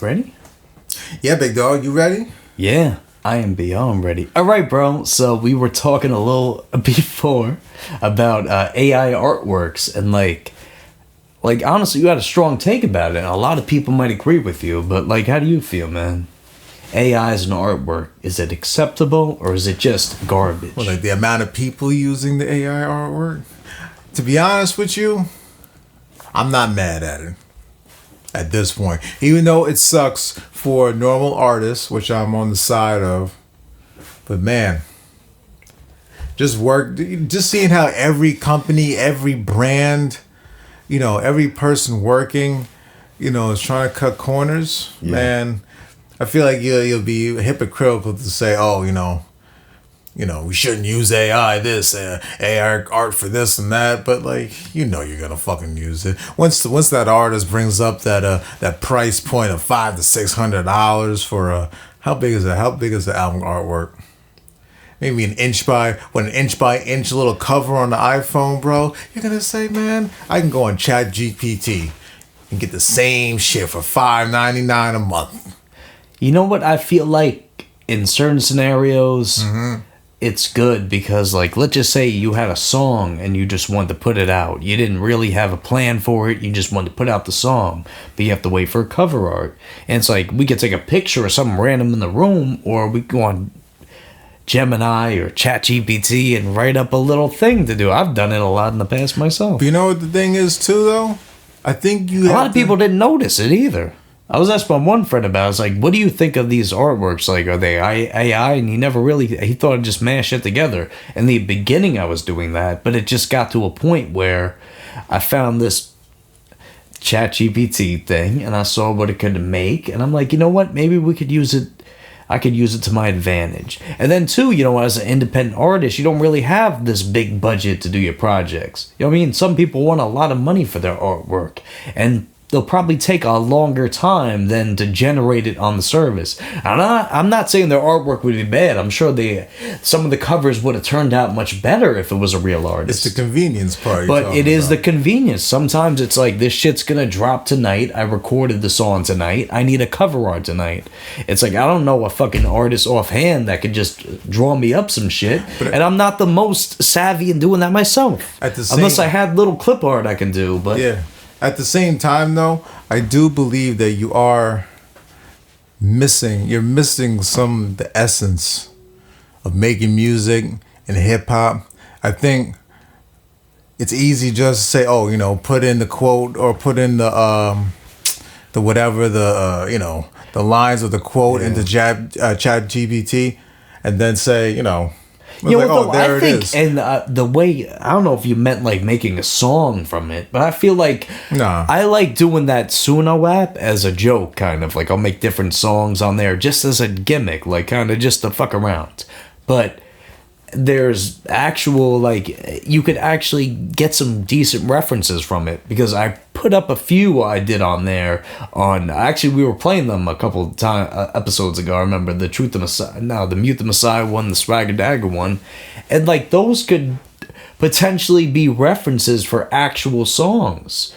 Ready? Yeah, big dog, you ready? Yeah, I am beyond ready. All right, bro. So we were talking a little before about AI artworks and like honestly, you had a strong take about it. And a lot of people might agree with you, but like, how do you feel, man? AI as an artwork, is it acceptable or is it just garbage? Well, like the amount of people using the AI artwork. To be honest with you, I'm not mad at it at this point. Even though it sucks for normal artists, which I'm on the side of. But man, just seeing how every company, every brand, every person working, is trying to cut corners. Yeah. Man, I feel like you'll be hypocritical to say, oh, we shouldn't use AI this, AI art for this and that, but like, you're gonna fucking use it. Once that artist brings up that price point of $500 to $600 for how big is the album artwork? Maybe an inch by inch little cover on the iPhone, bro. You're gonna say, man, I can go on ChatGPT and get the same shit for $5.99 a month. You know what I feel like in certain scenarios. Mm-hmm. It's good because, like, let's just say you had a song and you just wanted to put it out. You didn't really have a plan for it. You just wanted to put out the song, but you have to wait for cover art. And it's like, we could take a picture of something random in the room, or we go on Gemini or ChatGPT and write up a little thing to do. I've done it a lot in the past myself. But you know what the thing is, too, though? I think a lot of people didn't notice it either. I was asked by one friend about it. I was like, what do you think of these artworks? Like, are they AI? And he thought I'd just mash it together. In the beginning, I was doing that, but it just got to a point where I found this ChatGPT thing, and I saw what it could make, and I'm like, you know what? Maybe we could use it. I could use it to my advantage. And then, too, as an independent artist, you don't really have this big budget to do your projects. You know what I mean? Some people want a lot of money for their artwork, and they'll probably take a longer time than to generate it on the service. And I'm not saying their artwork would be bad. I'm sure some of the covers would have turned out much better if it was a real artist. It's the convenience part. But it is the convenience. Sometimes it's like, this shit's gonna drop tonight. I recorded the song tonight. I need a cover art tonight. It's like, I don't know a fucking artist offhand that could just draw me up some shit. And I'm not the most savvy in doing that myself. Unless I had little clip art I can do. But yeah. At the same time, though, I do believe that you're missing the essence of making music and hip hop. I think it's easy just to say, oh, put in the quote or put in the whatever, the lines of the quote into ChatGPT, and then say, I think, and the way, I don't know if you meant like making a song from it, but I feel like I like doing that Suno app as a joke, kind of like I'll make different songs on there just as a gimmick, like kind of just to fuck around. But there's actual, like, you could actually get some decent references from it, because I put up a few I did on there actually we were playing them a couple of episodes ago. I remember the the Mute the Messiah one, the Swagger Dagger one, and like those could potentially be references for actual songs.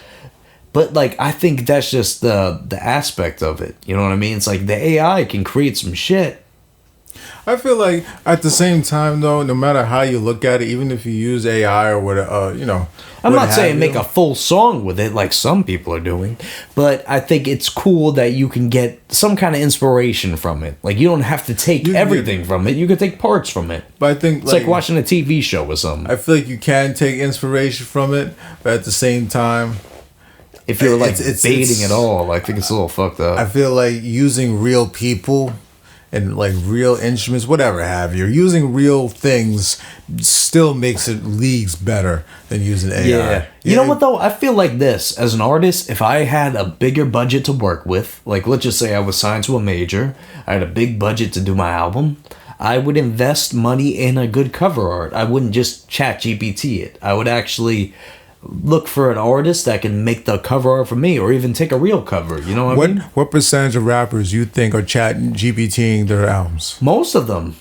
But like, I think that's just the aspect of it, you know what I mean? It's like the AI can create some shit. I feel like at the same time, though, no matter how you look at it, even if you use AI or whatever, I'm not saying make a full song with it like some people are doing, but I think it's cool that you can get some kind of inspiration from it. Like, you don't have to take everything from it. You can take parts from it. But I think it's like watching a TV show or something. I feel like you can take inspiration from it, but at the same time, if you're like baiting it all, I think it's a little fucked up. I feel like using real people and like real instruments, whatever have you, using real things still makes it leagues better than using AI. Yeah. You know what though? I feel like this, as an artist, if I had a bigger budget to work with, like let's just say I was signed to a major, I had a big budget to do my album, I would invest money in a good cover art. I wouldn't just ChatGPT it. I would actually look for an artist that can make the cover art for me, or even take a real cover. You know what I mean? What percentage of rappers you think are ChatGPTing their albums? Most of them.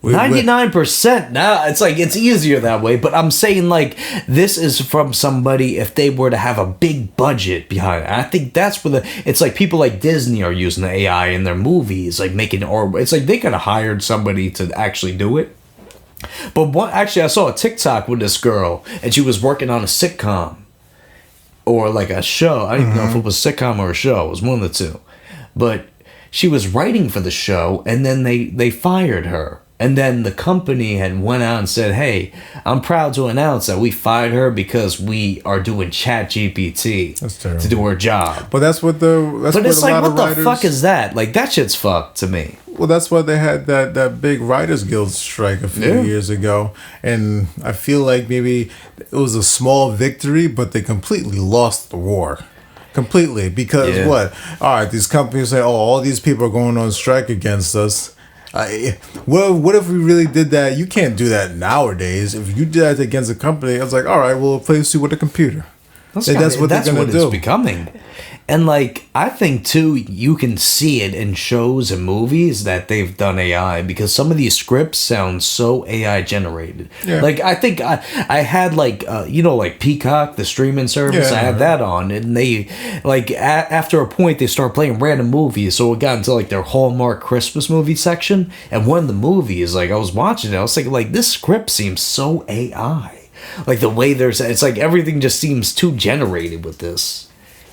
99%. Now it's like it's easier that way, but I'm saying like this is from somebody if they were to have a big budget behind it. I think that's where it's like people like Disney are using the AI in their movies, like making or it's like they could have hired somebody to actually do it. But actually I saw a TikTok with this girl and she was working on a sitcom or like a show. I don't even know if it was a sitcom or a show. It was one of the two. But she was writing for the show and then they fired her. And then the company had went out and said, "Hey, I'm proud to announce that we fired her because we are doing Chat GPT to do her job." But that's what but it's like, what the fuck is that? Like that shit's fucked to me. Well, that's why they had that big Writers Guild strike a few years ago, and I feel like maybe it was a small victory, but they completely lost the war. Completely, because what? All right, these companies say, "Oh, all these people are going on strike against us." What if we really did that? You can't do that nowadays. If you did that against a company, I was like, all right, we'll replace you with a computer. That's what they're going to do. It's becoming. And like I think too, you can see it in shows and movies that they've done AI because some of these scripts sound so AI generated. Yeah. Like I think I had like like Peacock, the streaming service. I had that on, and they like after a point they start playing random movies. So it got into like their Hallmark Christmas movie section, and one of the movies like I was watching it, I was thinking like this script seems so AI. Like the way it's like everything just seems too generated with this.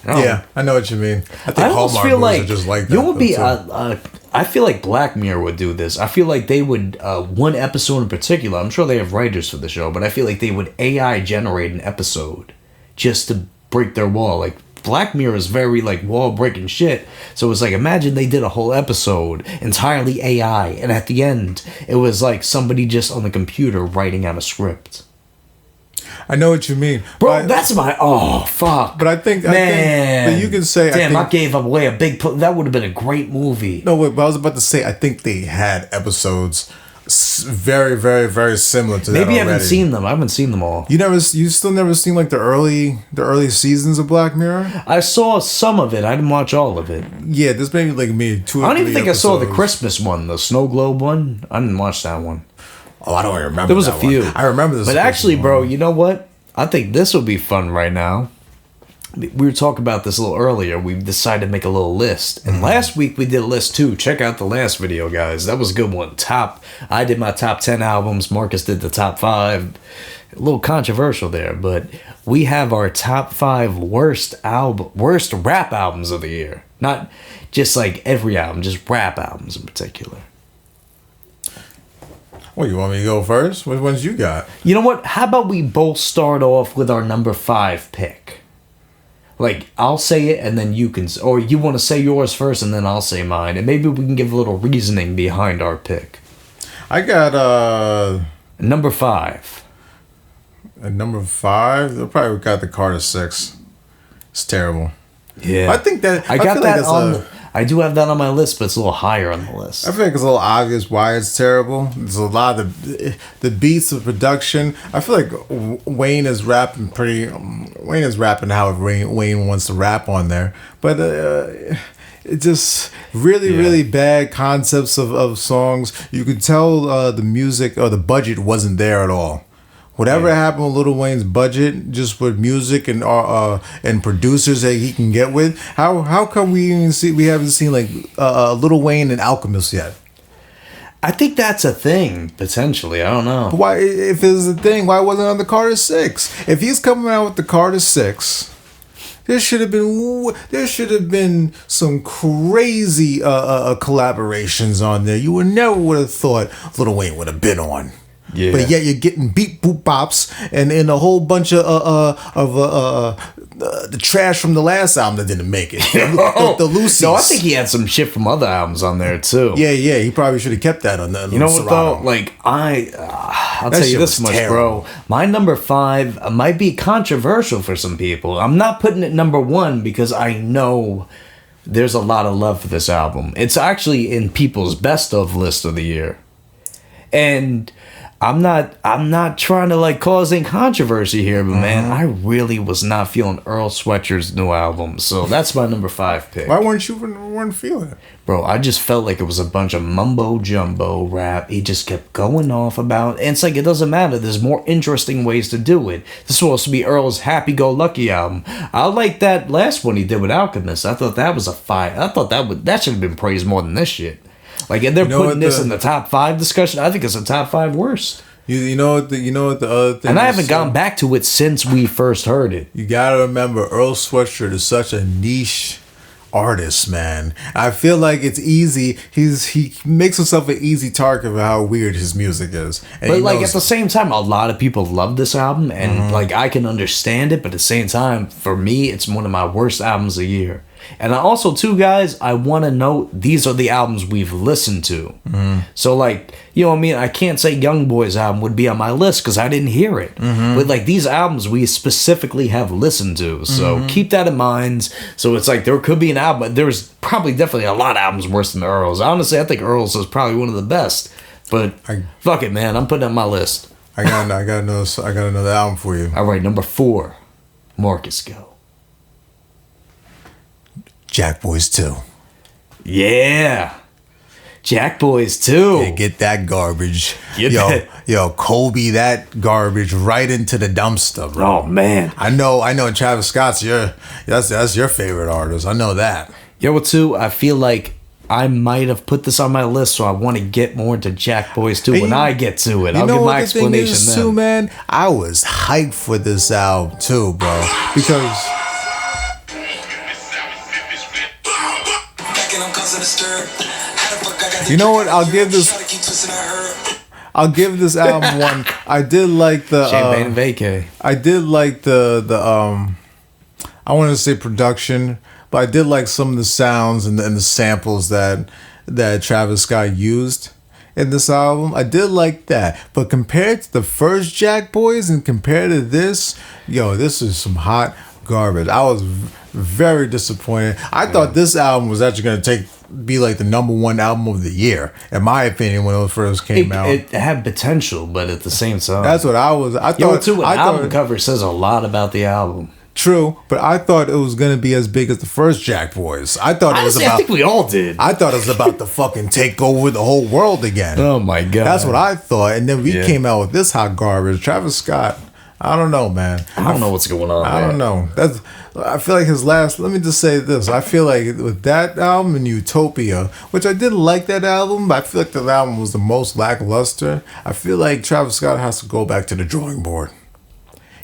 Yeah, I know what you mean. I think Hallmark feel movies are just like that. You would be. I feel like Black Mirror would do this. I feel like they would. One episode in particular. I'm sure they have writers for the show, but I feel like they would AI generate an episode just to break their wall. Like Black Mirror is very like wall breaking shit. So it's like imagine they did a whole episode entirely AI, and at the end it was like somebody just on the computer writing out a script. I know what you mean, bro. That's my fuck. But I think but you can say, damn, I gave away a big. That would have been a great movie. No, wait, but I was about to say, I think they had episodes very, very, very similar to that. Maybe I haven't seen them. I haven't seen them all. You still never seen like the early seasons of Black Mirror? I saw some of it. I didn't watch all of it. Yeah, there's maybe like maybe 2 or 3 I don't even think episodes. I saw the Christmas one, the snow globe one. I didn't watch that one. Oh, I don't even remember. There was a few. One. I remember this. But actually, bro, you know what? I think this will be fun right now. We were talking about this a little earlier. We decided to make a little list. And last week we did a list too. Check out the last video, guys. That was a good one. I did my top 10 albums. Marcus did the top 5. A little controversial there, but we have our top 5 worst rap albums of the year. Not just like every album, just rap albums in particular. Well, you want me to go first? Which ones you got? You know what? How about we both start off with our number 5 pick? Like, I'll say it and then you can... Or you want to say yours first and then I'll say mine. And maybe we can give a little reasoning behind our pick. I got... Number 5. At number 5? They probably got the Carter 6. It's terrible. Yeah. I think that... I got that on... I do have that on my list, but it's a little higher on the list. I feel like it's a little obvious why it's terrible. There's a lot of the beats of production. I feel like Wayne is rapping how Wayne wants to rap on there, but it's just really bad concepts of songs. You could tell the music or the budget wasn't there at all. Whatever happened with Lil Wayne's budget, just with music and producers that he can get with, how come we haven't seen like Lil Wayne and Alchemist yet? I think that's a thing potentially. I don't know. Why, if it's a thing, why wasn't it on the Carter 6? If he's coming out with the Carter 6, there should have been some crazy collaborations on there. You would have thought Lil Wayne would have been on. Yeah. But yet you're getting beat boop bops and a whole bunch of the trash from the last album that didn't make it. The Lucy's. No, I think he had some shit from other albums on there too. Yeah, he probably should have kept that on the. You know what though? Like I'll tell you this much, bro. My number 5 might be controversial for some people. I'm not putting it number 1 because I know there's a lot of love for this album. It's actually in people's best of list of the year, and I'm not trying to like cause any controversy here, but man, I really was not feeling Earl Sweatshirt new album. So that's my number 5 pick. Why weren't feeling it? Bro, I just felt like it was a bunch of mumbo jumbo rap. He just kept going off about, and it's like, it doesn't matter. There's more interesting ways to do it. This is supposed to be Earl's happy-go-lucky album. I like that last one he did with Alchemist. I thought that was a fire. I thought that should have been praised more than this shit. Like, and they're putting this in the top 5 discussion. I think it's a top 5 worst. You know what the other thing. And I haven't gone back to it since we first heard it. You gotta remember, Earl Sweatshirt is such a niche artist, man. I feel like it's easy. He makes himself an easy target for how weird his music is. And but like at the same time, a lot of people love this album, and like I can understand it. But at the same time, for me, it's one of my worst albums of the year. And I also, too, guys, I want to note these are the albums we've listened to. So, like, you know what I mean? I can't say Youngboy's album would be on my list because I didn't hear it. But, like, these albums we specifically have listened to. So, keep that in mind. So, it's like there could be an album. There's probably definitely a lot of albums worse than Earl's. Honestly, I think Earl's is probably one of the best. But, fuck it, man. I'm putting it on my list. I got another album for you. All right, number 4. Marcus, go. Jack Boys 2. Yeah. Jack Boys 2. Yeah, get that garbage. Yo, Kobe that garbage right into the dumpster, bro. Oh, man. I know Travis Scott's that's your favorite artist. I know that. Yo, too, I feel like I might have put this on my list, so I want to get more into Jack Boys 2 when I get to it. I'll give my explanation then. Too, man, I was hyped for this album too, bro. Because you know what? I'll give this album one. I did like the Champagne and Vacay. I did like the I want to say production, but I did like some of the sounds and the samples that Travis Scott used in this album. I did like that. But compared to the first Jack Boys and compared to this, this is some hot garbage. I was very disappointed. I thought this album was actually going to be like the number 1 album of the year, in my opinion, when it first came out. It had potential, but at the same time, that's what I was. I thought too. An album cover says a lot about the album. True, but I thought it was gonna be as big as the first Jack Boys. I think we all did. I thought it was about to fucking take over the whole world again. Oh my god, that's what I thought. And then we came out with this hot garbage. Travis Scott. I don't know, man. I don't know what's going on. I don't know. I feel like his last. Let me just say this. I feel like with that album and Utopia, which I did like that album, but I feel like the album was the most lackluster. I feel like Travis Scott has to go back to the drawing board.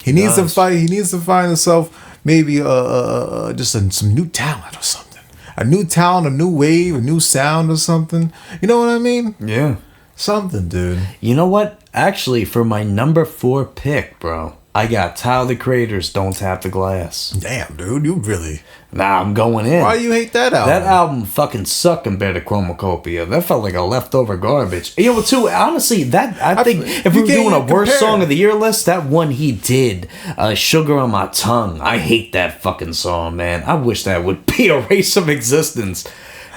He needs to fight. He needs to find himself maybe just some new talent or something. A new talent, a new wave, a new sound or something. You know what I mean? Yeah. Something, dude. You know what? Actually, for my number 4 pick, bro, I got Tyler the Creator's Don't Tap the Glass. Damn, dude. You really... Nah, I'm going in. Why do you hate that album? That album fucking sucked compared to Chromacopia. That felt like a leftover garbage. Too, honestly, I think if we were doing a worst song of the year list, that one he did, Sugar on My Tongue. I hate that fucking song, man. I wish that would be erased from existence.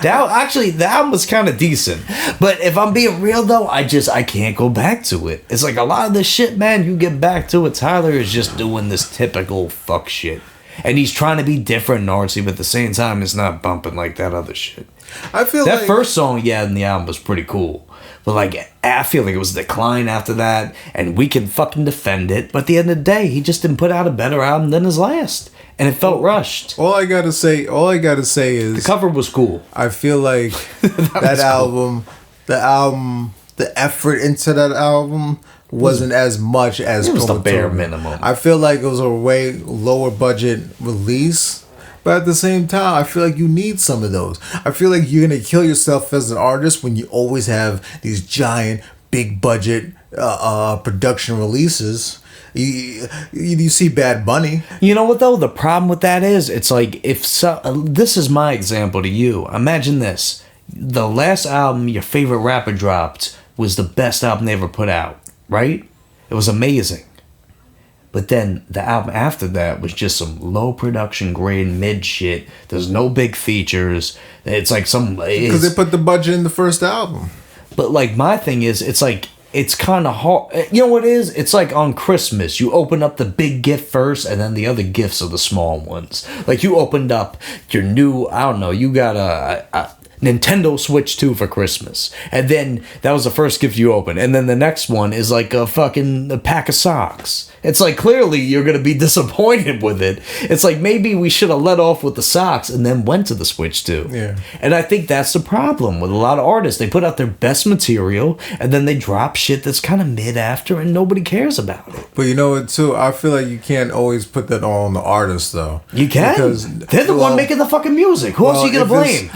The album was kind of decent. But if I'm being real, though, I can't go back to it. It's like a lot of this shit, man, you get back to it. Tyler is just doing this typical fuck shit. And he's trying to be different and artsy, but at the same time, it's not bumping like that other shit. I feel that first song he had in the album was pretty cool. But I feel like it was a decline after that, and we can fucking defend it. But at the end of the day, he just didn't put out a better album than his last. And it felt rushed. All I gotta say is the cover was cool. I feel like that album, cool. The effort into that album wasn't as much as it was the bare minimum. I feel like it was a way lower budget release, but at the same time, I feel like you need some of those. I feel like you're gonna kill yourself as an artist when you always have these giant, big budget production releases. You see Bad Bunny. You know what though? The problem with that is, it's like this is my example to you. Imagine this: the last album your favorite rapper dropped was the best album they ever put out, right? It was amazing. But then the album after that was just some low production grade mid shit. There's no big features. It's like because they put the budget in the first album. But my thing is, it's like it's kind of hard. You know what it is? It's like on Christmas. You open up the big gift first, and then the other gifts are the small ones. Like you opened up your new, I don't know, you got a Nintendo Switch 2 for Christmas. And then that was the first gift you opened. And then the next one is like a pack of socks. It's like clearly you're going to be disappointed with it. It's like maybe we should have let off with the socks and then went to the Switch 2. Yeah. And I think that's the problem with a lot of artists. They put out their best material and then they drop shit that's kind of mid after and nobody cares about it. But you know what, too? I feel like you can't always put that all on the artist, though. You can. Because they're the one making the fucking music. Who else are you going to blame?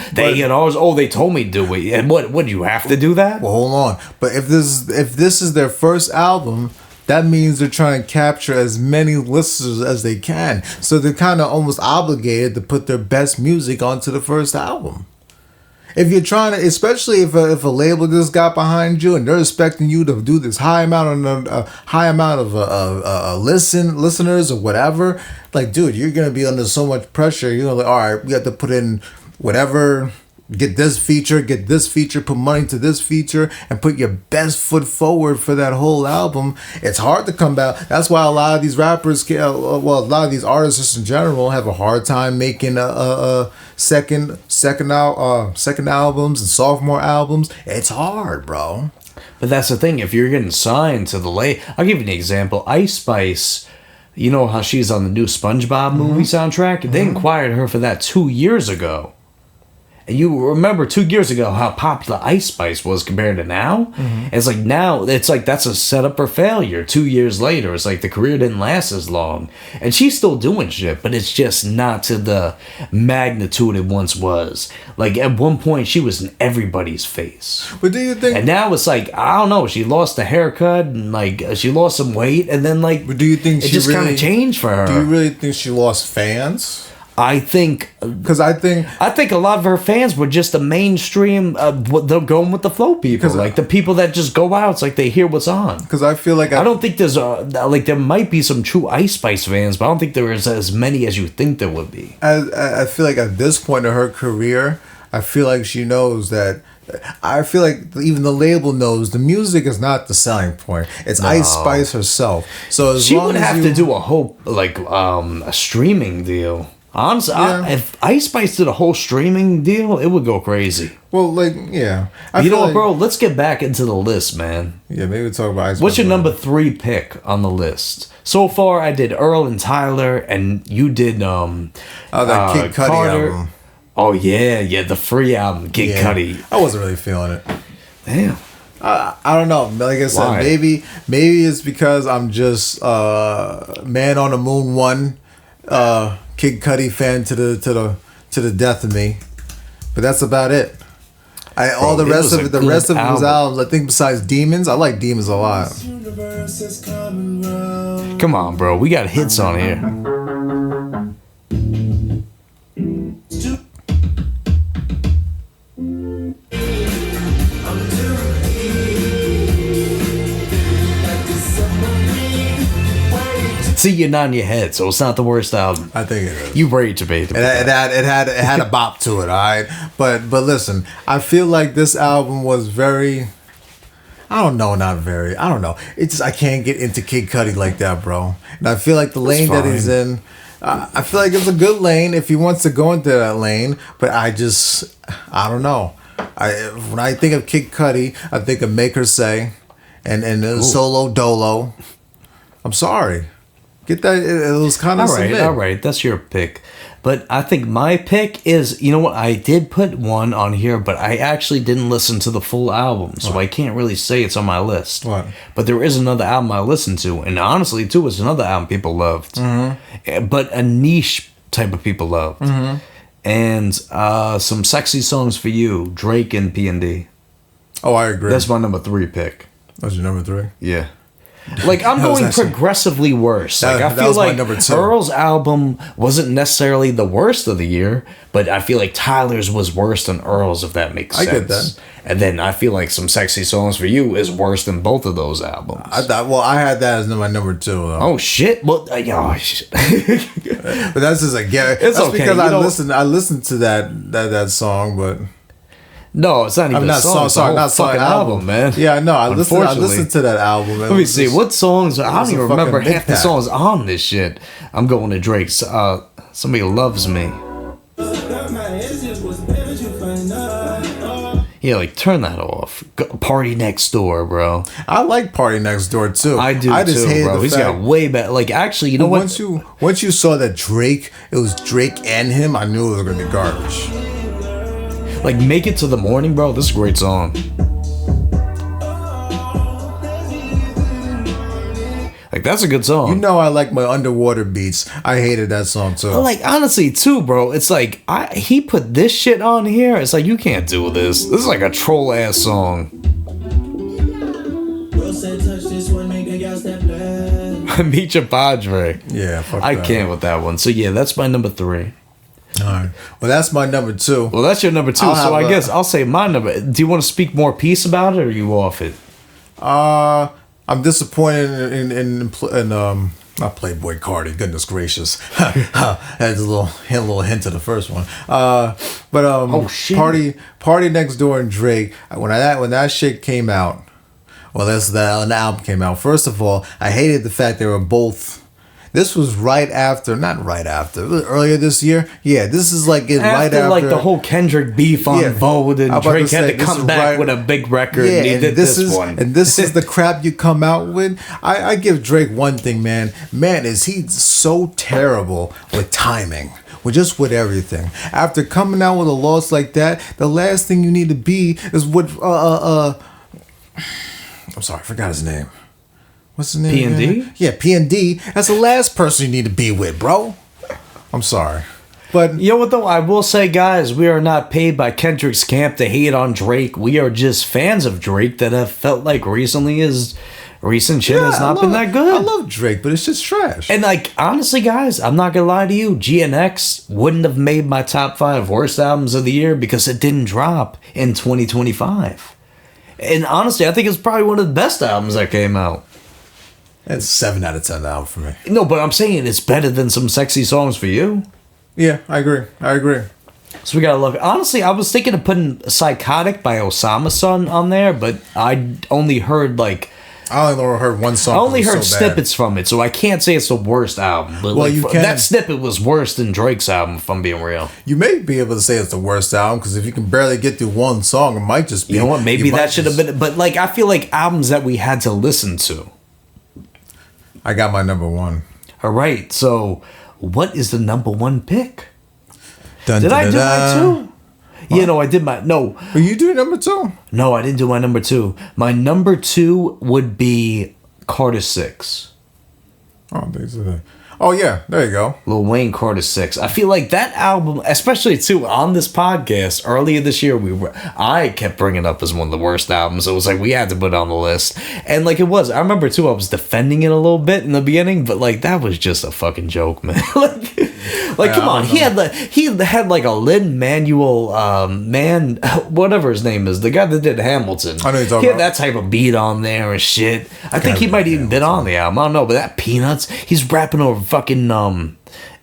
They told me to do it. And what, you have to do that? Well, hold on. But if this is their first album, that means they're trying to capture as many listeners as they can. So they're kind of almost obligated to put their best music onto the first album. If you're trying to, especially if a label just got behind you and they're expecting you to do this high amount of listeners or whatever, like, dude, you're gonna be under so much pressure. You're like, all right, we have to put in whatever. Get this feature, put money to this feature, and put your best foot forward for that whole album. It's hard to come back. That's why a lot of these rappers, a lot of these artists in general have a hard time making second albums and sophomore albums. It's hard, bro. But that's the thing. If you're getting signed to the I'll give you an example. Ice Spice. You know how she's on the new SpongeBob movie soundtrack? They inquired her for that 2 years ago. And you remember 2 years ago how popular Ice Spice was compared to now? It's like now, it's like that's a setup for failure. 2 years later, it's like the career didn't last as long. And she's still doing shit, but it's just not to the magnitude it once was. Like at one point, she was in everybody's face. But do you think... And now it's like, I don't know, she lost a haircut and like she lost some weight and then like... But do you think it just kind of changed for her? Do you really think she lost fans? I think a lot of her fans were just the mainstream. They're going with the flow people, like the people that just go out. It's like they hear what's on. Because I feel like I don't think there's there might be some true Ice Spice fans, but I don't think there is as many as you think there would be. I feel like at this point in her career, I feel like she knows that. I feel like even the label knows the music is not the selling point. It's Ice Spice herself. So she would have to do a whole a streaming deal. Honestly, yeah. If Ice Spice did a whole streaming deal, it would go crazy. Well, yeah. You know what, bro? Let's get back into the list, man. Yeah, maybe we'll talk about Ice Spice. What's your number 3 pick on the list? So far, I did Earl and Tyler, and you did that Kid Cudi album. Oh yeah, the free album, Kid Cudi. I wasn't really feeling it. Damn. I don't know. Like I said, maybe it's because I'm just Man on the Moon 1. Kid Cudi fan to the death of me, but that's about it. The rest of his albums, I think besides Demons, I like Demons a lot. Come on, bro, we got hits on here. See, you're nodding your head, so it's not the worst album. I think it is. You rage debated. It had a bop to it, all right. But listen, I feel like this album was very. I don't know. It's just I can't get into Kid Cudi like that, bro. And I feel like the lane that he's in. I feel like it's a good lane if he wants to go into that lane, but I don't know. When I think of Kid Cudi, I think of Make Her Say, and Solo Dolo. I'm sorry. Get that? It was kind of all right. That's your pick, but I think my pick is. You know what? I did put one on here, but I actually didn't listen to the full album, so I can't really say it's on my list. What? But there is another album I listened to, and honestly, too, it's another album people loved, but a niche type of people loved, and some sexy songs for you, Drake and P&D. Oh, I agree. That's my number 3 pick. That's your number 3? Yeah. Like, I'm going progressively worse. Like, I feel like Earl's album wasn't necessarily the worst of the year, but I feel like Tyler's was worse than Earl's, if that makes sense. I get that. And then I feel like Some Sexy Songs for You is worse than both of those albums. I had that as my number 2, though. Oh, shit. Well, shit. But that's just like, that's okay. Because I listened to that song, but... No, it's not even a song. Sorry, not fucking album, man. Yeah, no, I listened to that album. Let me see what songs. I don't even remember half the songs on this shit. I'm going to Drake's. Somebody Loves Me. Yeah, like turn that off. Party Next Door, bro. I like Party Next Door too. I do too, bro. He's got way better. Like actually, you know what? Once you saw that it was Drake and him, I knew it was gonna be garbage. Like Make It to the Morning, bro. This is a great song. Like that's a good song. You know I like my underwater beats. I hated that song too. But like honestly too, bro. It's like he put this shit on here. It's like you can't do this. This is like a troll ass song. Meet Your Padre. Yeah, fuck I that. can't with that one. So yeah, that's my number 3. All right. Well, that's my number 2. Well, that's your number 2. So I guess I'll say my number. Do you want to speak more piece about it, or are you off it? I'm disappointed in not Playboy Cardi. Goodness gracious, that's a little hint to the first one. But oh shit. Party Next Door and Drake. When that shit came out, well, when the album came out. First of all, I hated the fact they were both. This was not right after, earlier this year. Yeah, this is like right after like the whole Kendrick beef on Vogue, and Drake had to come back with a big record. Yeah, and he did this one. And this is the crap you come out with. I give Drake one thing, man. Man, is he so terrible with timing. With everything. After coming out with a loss like that, the last thing you need to be is what I'm sorry, I forgot his name. What's his name? P&D? Yeah, P&D. That's the last person you need to be with, bro. I'm sorry. But you know what though? I will say, guys, we are not paid by Kendrick's camp to hate on Drake. We are just fans of Drake that have felt like recently his recent shit has not been that good. I love Drake, but it's just trash. And like honestly, guys, I'm not gonna lie to you, GNX wouldn't have made my top 5 worst albums of the year because it didn't drop in 2025. And honestly, I think it's probably one of the best albums that came out. It's 7 out of 10 album for me. No, but I'm saying it's better than Some Sexy Songs for You. Yeah, I agree. So we gotta look. Honestly, I was thinking of putting Psychotic by Osama Son on there, but I only heard I only heard one song. I only heard snippets from it, so I can't say it's the worst album. But well, that snippet was worse than Drake's album, if I'm being real. You may be able to say it's the worst album, because if you can barely get through one song, it might just be... You know what? Maybe that should have been... But I feel like albums that we had to listen to. I got my number 1. All right, so what is the number 1 pick? Dun, Did dun, I do my 2? Yeah, no, I did my... No. Were you doing number 2? No, I didn't do my number 2. My number 2 would be Carter 6. Oh, yeah. There you go. Lil Wayne, Carter 6. I feel like that album, especially too on this podcast earlier this year, I kept bringing it up as one of the worst albums. It was like we had to put it on the list, and like it was. I remember too. I was defending it a little bit in the beginning, but like that was just a fucking joke, man. like come on, he had like a Lin-Manuel whatever his name is, the guy that did Hamilton. I know you're talking He had about. that type of beat on there and shit. I think he might even been on the album. I don't know, but that Peanuts, he's rapping over fucking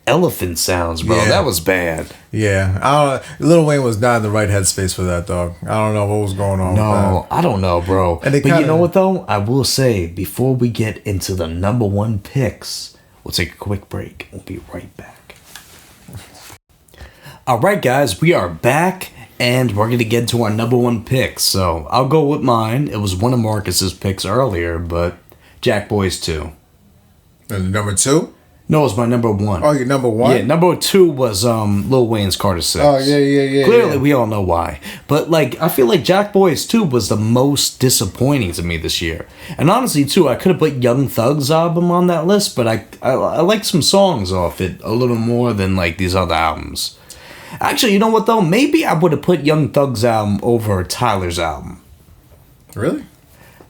elephant sounds, bro. Yeah. That was bad. Yeah, Lil Wayne was not in the right headspace for that, dog. I don't know what was going on. No, I don't know, bro. But you know what though? I will say before we get into the number 1 picks, we'll take a quick break. We'll be right back. All right, guys, we are back. And we're going to get to our number 1 pick. So I'll go with mine. It was one of Marcus's picks earlier, but Jack Boy's 2. And number 2? No, it was my number 1. Oh, your number 1? Yeah, number 2 was Lil Wayne's Carter 6. Oh, yeah. Clearly, we all know why. But, like, I feel like Jack Boy's 2 was the most disappointing to me this year. And honestly, too, I could have put Young Thug's album on that list, but I like some songs off it a little more than, like, these other albums. Actually, you know what, though? Maybe I would have put Young Thug's album over Tyler's album. Really?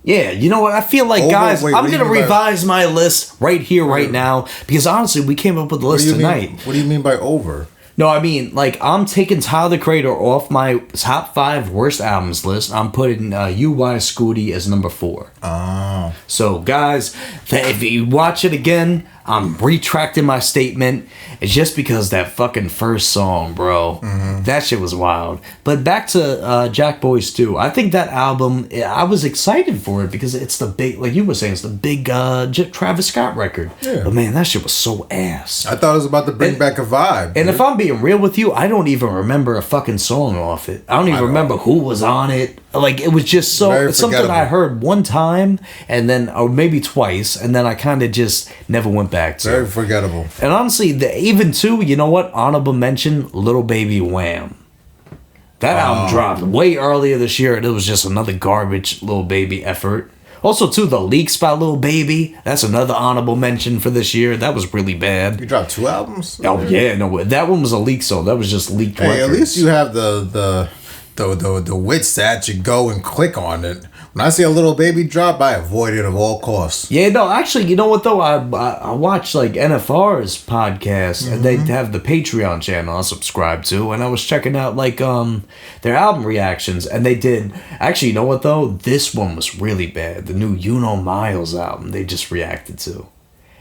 Yeah, you know what? I feel like, guys, I'm going to revise my list right here, right now, because honestly, we came up with the list tonight. What do you mean by over? No, I mean, like, I'm taking Tyler, the Creator, off my top 5 worst albums list. I'm putting UY Scooty as number 4. Oh. So, guys, if you watch it again, I'm retracting my statement. It's just because that fucking first song, bro. Mm-hmm. That shit was wild. But back to Jack Boys 2. I think that album, I was excited for it because it's the big, like you were saying, it's the big Travis Scott record. Yeah. But man, that shit was so ass. I thought it was about to bring back a vibe. And if I'm being real with you, I don't even remember a fucking song off it. I don't even remember who was on it. Like, it was just so, it's something I heard one time, and then, or maybe twice, and then I kind of just never went back to. Very forgettable. And honestly, even too, you know what? Honorable mention, Little Baby Wham. That album dropped way earlier this year, and it was just another garbage Little Baby effort. Also, too, the leaks by Lil Baby. That's another honorable mention for this year. That was really bad. You dropped 2 albums? Oh yeah, no, that one was a leak, so that was just leaked. Hey, records. At least you have the wits to actually go and click on it. When I see a Little Baby drop, I avoid it at all costs. Yeah, no, actually, you know what though? I watch like NFR's podcast, and they have the Patreon channel I subscribe to, and I was checking out like their album reactions, and they did. Actually, you know what though? This one was really bad. The new You Know Miles album they just reacted to,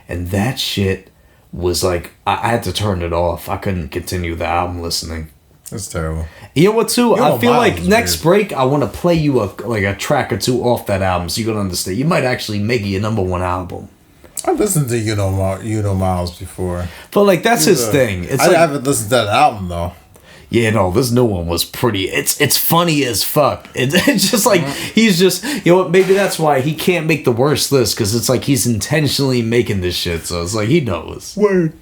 and that shit was like I had to turn it off. I couldn't continue the album listening. That's terrible. You know what, too? I feel like next break, I want to play you a track or two off that album so you can understand. You might actually make it your number 1 album. I've listened to You Know Miles before. But, like, that's his thing. I haven't listened to that album, though. Yeah, no, this new one was pretty... It's funny as fuck. It's just like, he's just... You know what, maybe that's why he can't make the worst list, because it's like he's intentionally making this shit, so it's like he knows. Word.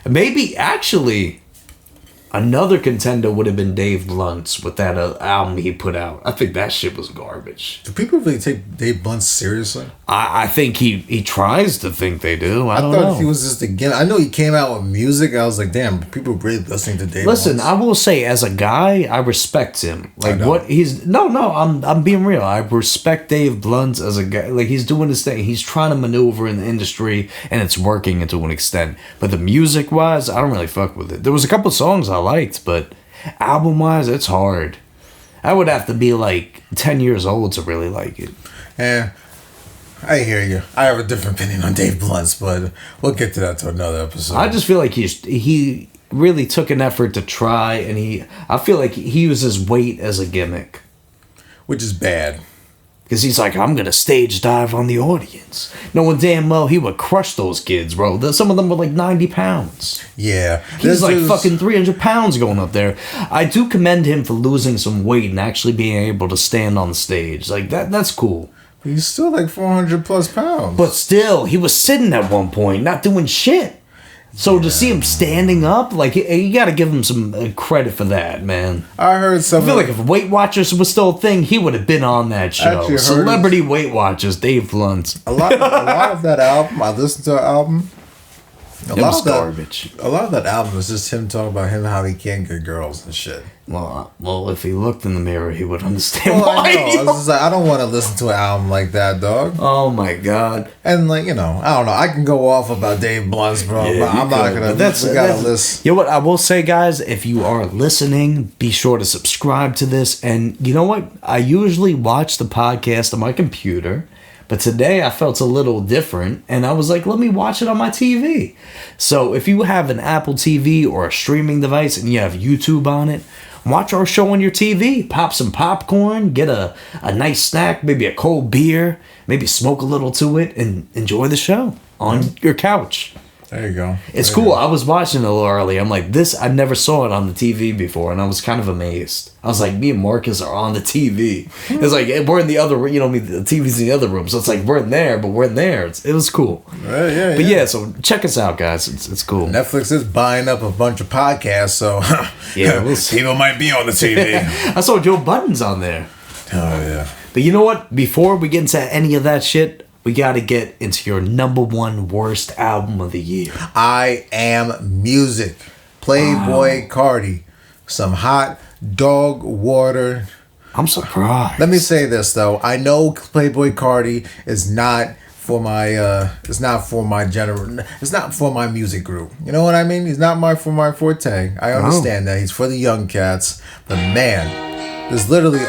Maybe, actually... Another contender would have been Dave Blunt's with that album he put out. I think that shit was garbage. Do people really take Dave Blunt seriously? I think he tries to think they do. I don't know. He was just again. I know he came out with music. I was like, damn, people really listening to Dave. Listen, Blunt's. I will say, as a guy, I respect him. Like what he's I'm being real. I respect Dave Blunt as a guy. Like he's doing his thing. He's trying to maneuver in the industry, and it's working to an extent. But the music wise, I don't really fuck with it. There was a couple songs I liked, but album wise, it's hard. I would have to be like 10 years old to really like it. Yeah, I hear you. I have a different opinion on Dave Blunt's, but we'll get to that to another episode. I just feel like he really took an effort to try, and I feel like he uses weight as a gimmick, which is bad. Because he's like, I'm going to stage dive on the audience. Knowing damn well he would crush those kids, bro. Some of them were like 90 pounds. Yeah. He's like fucking 300 pounds going up there. I do commend him for losing some weight and actually being able to stand on the stage. Like, that's cool. But he's still like 400 plus pounds. But still, he was sitting at one point, not doing shit. So to see him standing up, like, you got to give him some credit for that, man. I heard some. I feel like if Weight Watchers was still a thing, he would have been on that show. Celebrity Weight Watchers, Dave Blunt. A lot of that album, I listened to an album. It was garbage. A lot of that album was just him talking about how he can't get girls and shit. Well, if he looked in the mirror, he would understand why. I was just like, I don't want to listen to an album like that, dog. Oh my god. And like, I don't know. I can go off about Dave Blunt's, bro, but I'm not gonna. We gotta listen. You know what I will say, guys? If you are listening, be sure to subscribe to this. And you know what? I usually watch the podcast on my computer. But today I felt a little different, and I was like, let me watch it on my TV. So if you have an Apple TV or a streaming device and you have YouTube on it, watch our show on your TV. Pop some popcorn, get a nice snack, maybe a cold beer, maybe smoke a little to it, and enjoy the show on your couch. There you go. It's cool. I was watching it a little early. I'm like, I never saw it on the TV before, and I was kind of amazed. I was like, me and Marcus are on the TV. It's like, we're in the other room. The TV's in the other room. So it's like, we're in there, but we're in there. It was cool. But yeah, so check us out, guys. It's cool. Netflix is buying up a bunch of podcasts, so yeah, people might be on the TV. I saw Joe Budden's on there. Oh, yeah. But you know what? Before we get into any of that shit, we got to get into your number 1 worst album of the year. I Am Music. Playboy Carti. Some hot dog water. I'm surprised. Let me say this, though. I know Playboy Carti is not for my it's not for my music group. You know what I mean? He's not for my forte. I understand that. He's for the young cats. But man, there's literally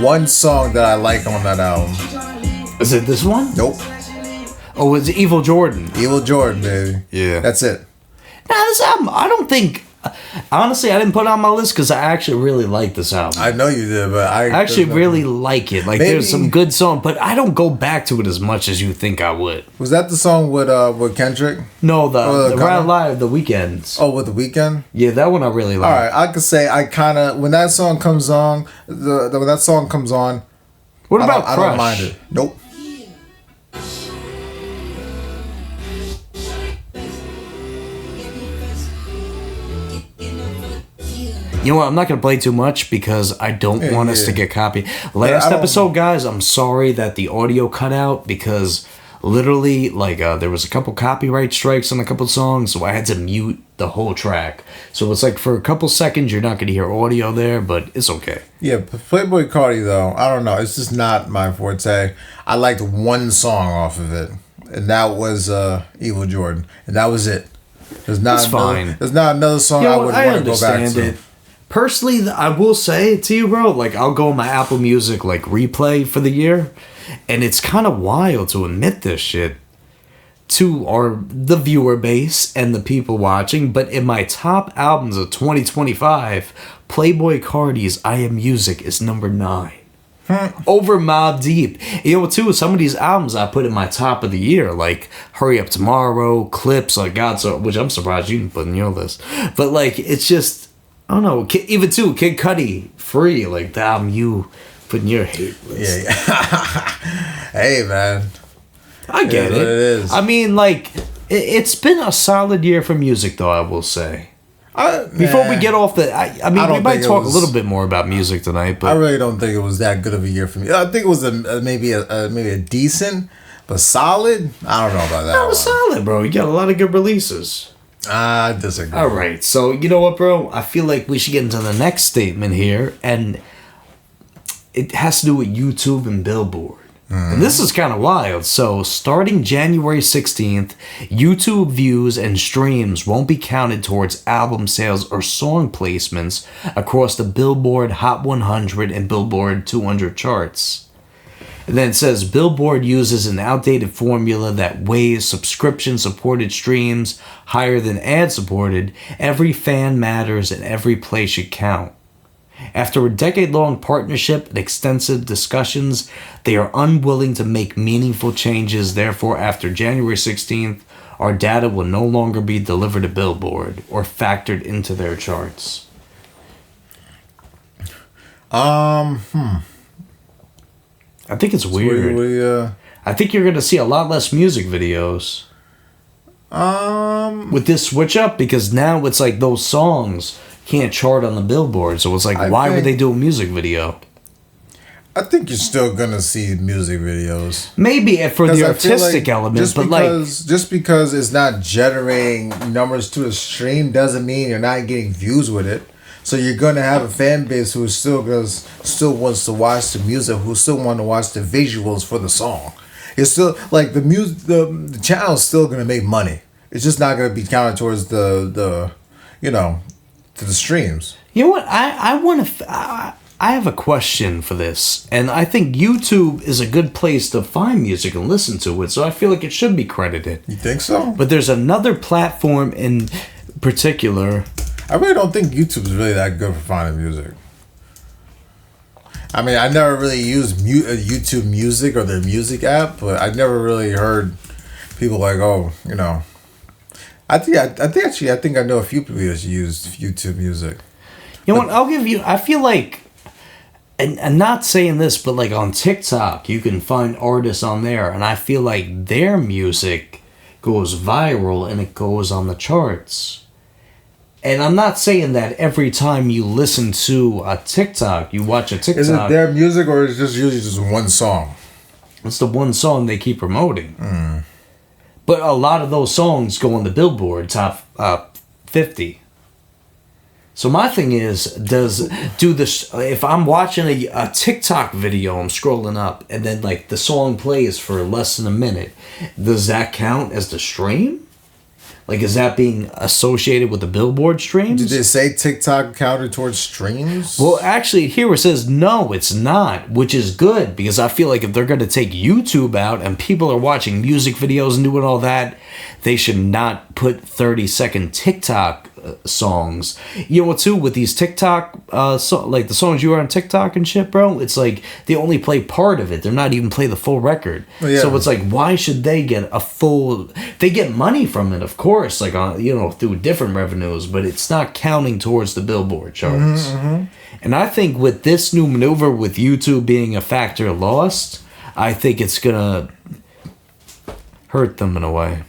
one song that I like on that album. Is it this one? Nope. Oh, it's Evil Jordan. Evil Jordan, baby. Yeah. That's it. Now, this album, I don't think... Honestly, I didn't put it on my list because I actually really like this album. I know you did, but I actually really like it. Like, there's some good songs, but I don't go back to it as much as you think I would. Was that the song with Kendrick? No, the Ride Live, The Weeknd's. Oh, with The Weeknd? Yeah, that one I really like. All right, I could say I kind of when that song comes on, when that song comes on. What about Crush? I don't mind it. Nope. You know what? I'm not going to play too much because I don't want us to get copied. Last episode, guys, I'm sorry that the audio cut out because literally, like, there was a couple copyright strikes on a couple songs, so I had to mute the whole track. So it's like for a couple seconds, you're not going to hear audio there, but it's okay. Yeah, Playboy Cardi, though, I don't know. It's just not my forte. I liked one song off of it, and that was Evil Jordan, and that was it. There's not another song I would want to go back to. Personally, I will say to you, bro, like, I'll go on my Apple Music, like, replay for the year, and it's kind of wild to admit this shit to the viewer base and the people watching, but in my top albums of 2025, Playboy Cardi's I Am Music is number 9. Over Mobb Deep. You know, too, some of these albums I put in my top of the year, like Hurry Up Tomorrow, Clips, like which I'm surprised you didn't put in your list. But, like, it's just... I don't know. Even too, Kid Cudi, Free, like the album you put in your hate list. Yeah. Hey, man. I get it. It is. I mean, like, it's been a solid year for music, though, I will say. Before we get off I mean, we might talk a little bit more about music tonight, but I really don't think it was that good of a year for me. I think it was maybe a decent, but solid. I don't know about that. That was solid, bro. You got a lot of good releases. I disagree. All right, so you know what, bro? I feel like we should get into the next statement here, and it has to do with YouTube and Billboard. And this is kind of wild. So, starting January 16th, YouTube views and streams won't be counted towards album sales or song placements across the Billboard Hot 100 and Billboard 200 charts. And then it says Billboard uses an outdated formula that weighs subscription-supported streams higher than ad-supported. Every fan matters and every play should count. After a decade-long partnership and extensive discussions, they are unwilling to make meaningful changes. Therefore, after January 16th, our data will no longer be delivered to Billboard or factored into their charts. I think it's weird. I think you're going to see a lot less music videos. With this switch up, because now it's like those songs can't chart on the Billboard. So it's like, why would they do a music video? I think you're still going to see music videos. Maybe for the artistic element, just because it's not generating numbers to a stream doesn't mean you're not getting views with it. So you're gonna have a fan base who still wants to watch the music, who still want to watch the visuals for the song. It's still like the music, the channel's still gonna make money. It's just not gonna be counted towards the to the streams. You know what? I have a question for this, and I think YouTube is a good place to find music and listen to it. So I feel like it should be credited. You think so? But there's another platform in particular. I really don't think YouTube's really that good for finding music. I mean, I never really used YouTube Music or their music app, but I never really heard people like, I think I know a few people that use YouTube Music. You know what? I'll give you. I feel like, and I'm not saying this, but like on TikTok, you can find artists on there, and I feel like their music goes viral and it goes on the charts. And I'm not saying that every time you listen to a TikTok, you watch a TikTok. Is it their music or is it just usually just one song? It's the one song they keep promoting. But a lot of those songs go on the Billboard top 50. So my thing is, if I'm watching a TikTok video, I'm scrolling up, and then like the song plays for less than a minute, does that count as the stream? Like, is that being associated with the Billboard streams? Did they say TikTok counted towards streams? Well, actually, here it says no, it's not, which is good because I feel like if they're going to take YouTube out and people are watching music videos and doing all that, they should not put 30-second TikTok songs. You know what, too, with these TikTok, like the songs you are on TikTok and shit, bro, it's like they only play part of it. They're not even play the full record. Oh, yeah. So it's like, why should they get a full... They get money from it, of course, like, through different revenues, but it's not counting towards the Billboard charts. And I think with this new maneuver with YouTube being a factor lost, I think it's gonna hurt them in a way.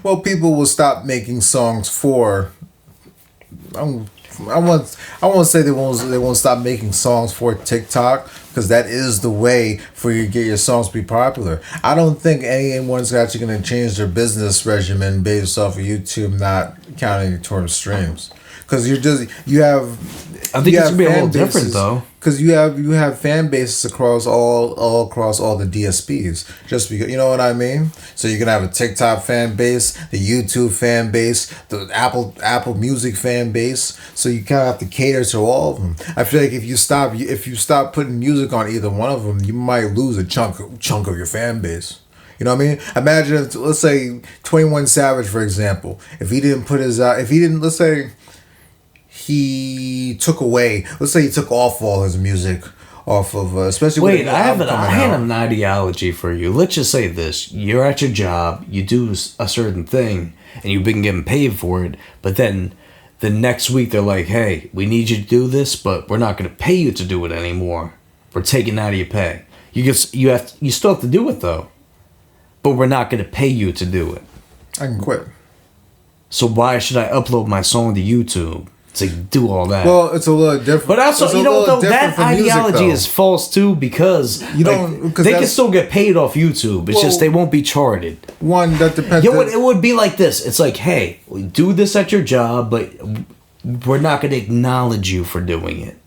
Well, people will stop making songs for... I won't say they won't stop making songs for TikTok, because that is the way for you to get your songs to be popular. I don't think anyone's actually going to change their business regimen based off of YouTube not counting towards streams. Because you have... I think it's going to be a little different, though. Because you have fan bases across all the DSPs. Just because, you know what I mean? So you're going to have a TikTok fan base, the YouTube fan base, the Apple Music fan base. So you kind of have to cater to all of them. I feel like if you stop putting music on either one of them, you might lose a chunk of your fan base. You know what I mean? Imagine if, let's say 21 Savage, for example, let's say he took off all his music off of, especially... Wait, I have an ideology for you. Let's just say this. You're at your job, you do a certain thing, and you've been getting paid for it, but then the next week they're like, hey, we need you to do this, but we're not going to pay you to do it anymore. We're taking it out of your pay. You still have to do it, though, but we're not going to pay you to do it. I can quit. So why should I upload my song to YouTube to do all that? Well, it's a little different. But also, you know what, though? That ideology is false, too, because they can still get paid off YouTube. It's just they won't be charted. One, that depends. It would be like this. It's like, hey, we do this at your job, but we're not going to acknowledge you for doing it.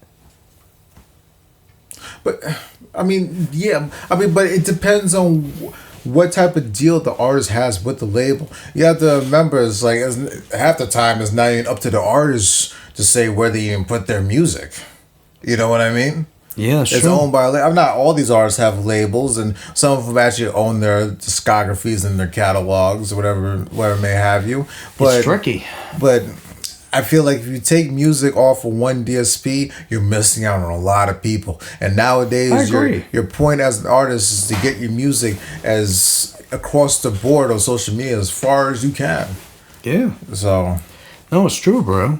But, but it depends on what type of deal the artist has with the label. You have to remember, it's like half the time it's not even up to the artist to say where they even put their music. You know what I mean? Yeah, sure. It's owned by not all these artists have labels, and some of them actually own their discographies and their catalogs, whatever may have you. But it's tricky. But I feel like if you take music off of one DSP, you're missing out on a lot of people. And nowadays, your point as an artist is to get your music as across the board on social media as far as you can. Yeah. So. No, it's true, bro.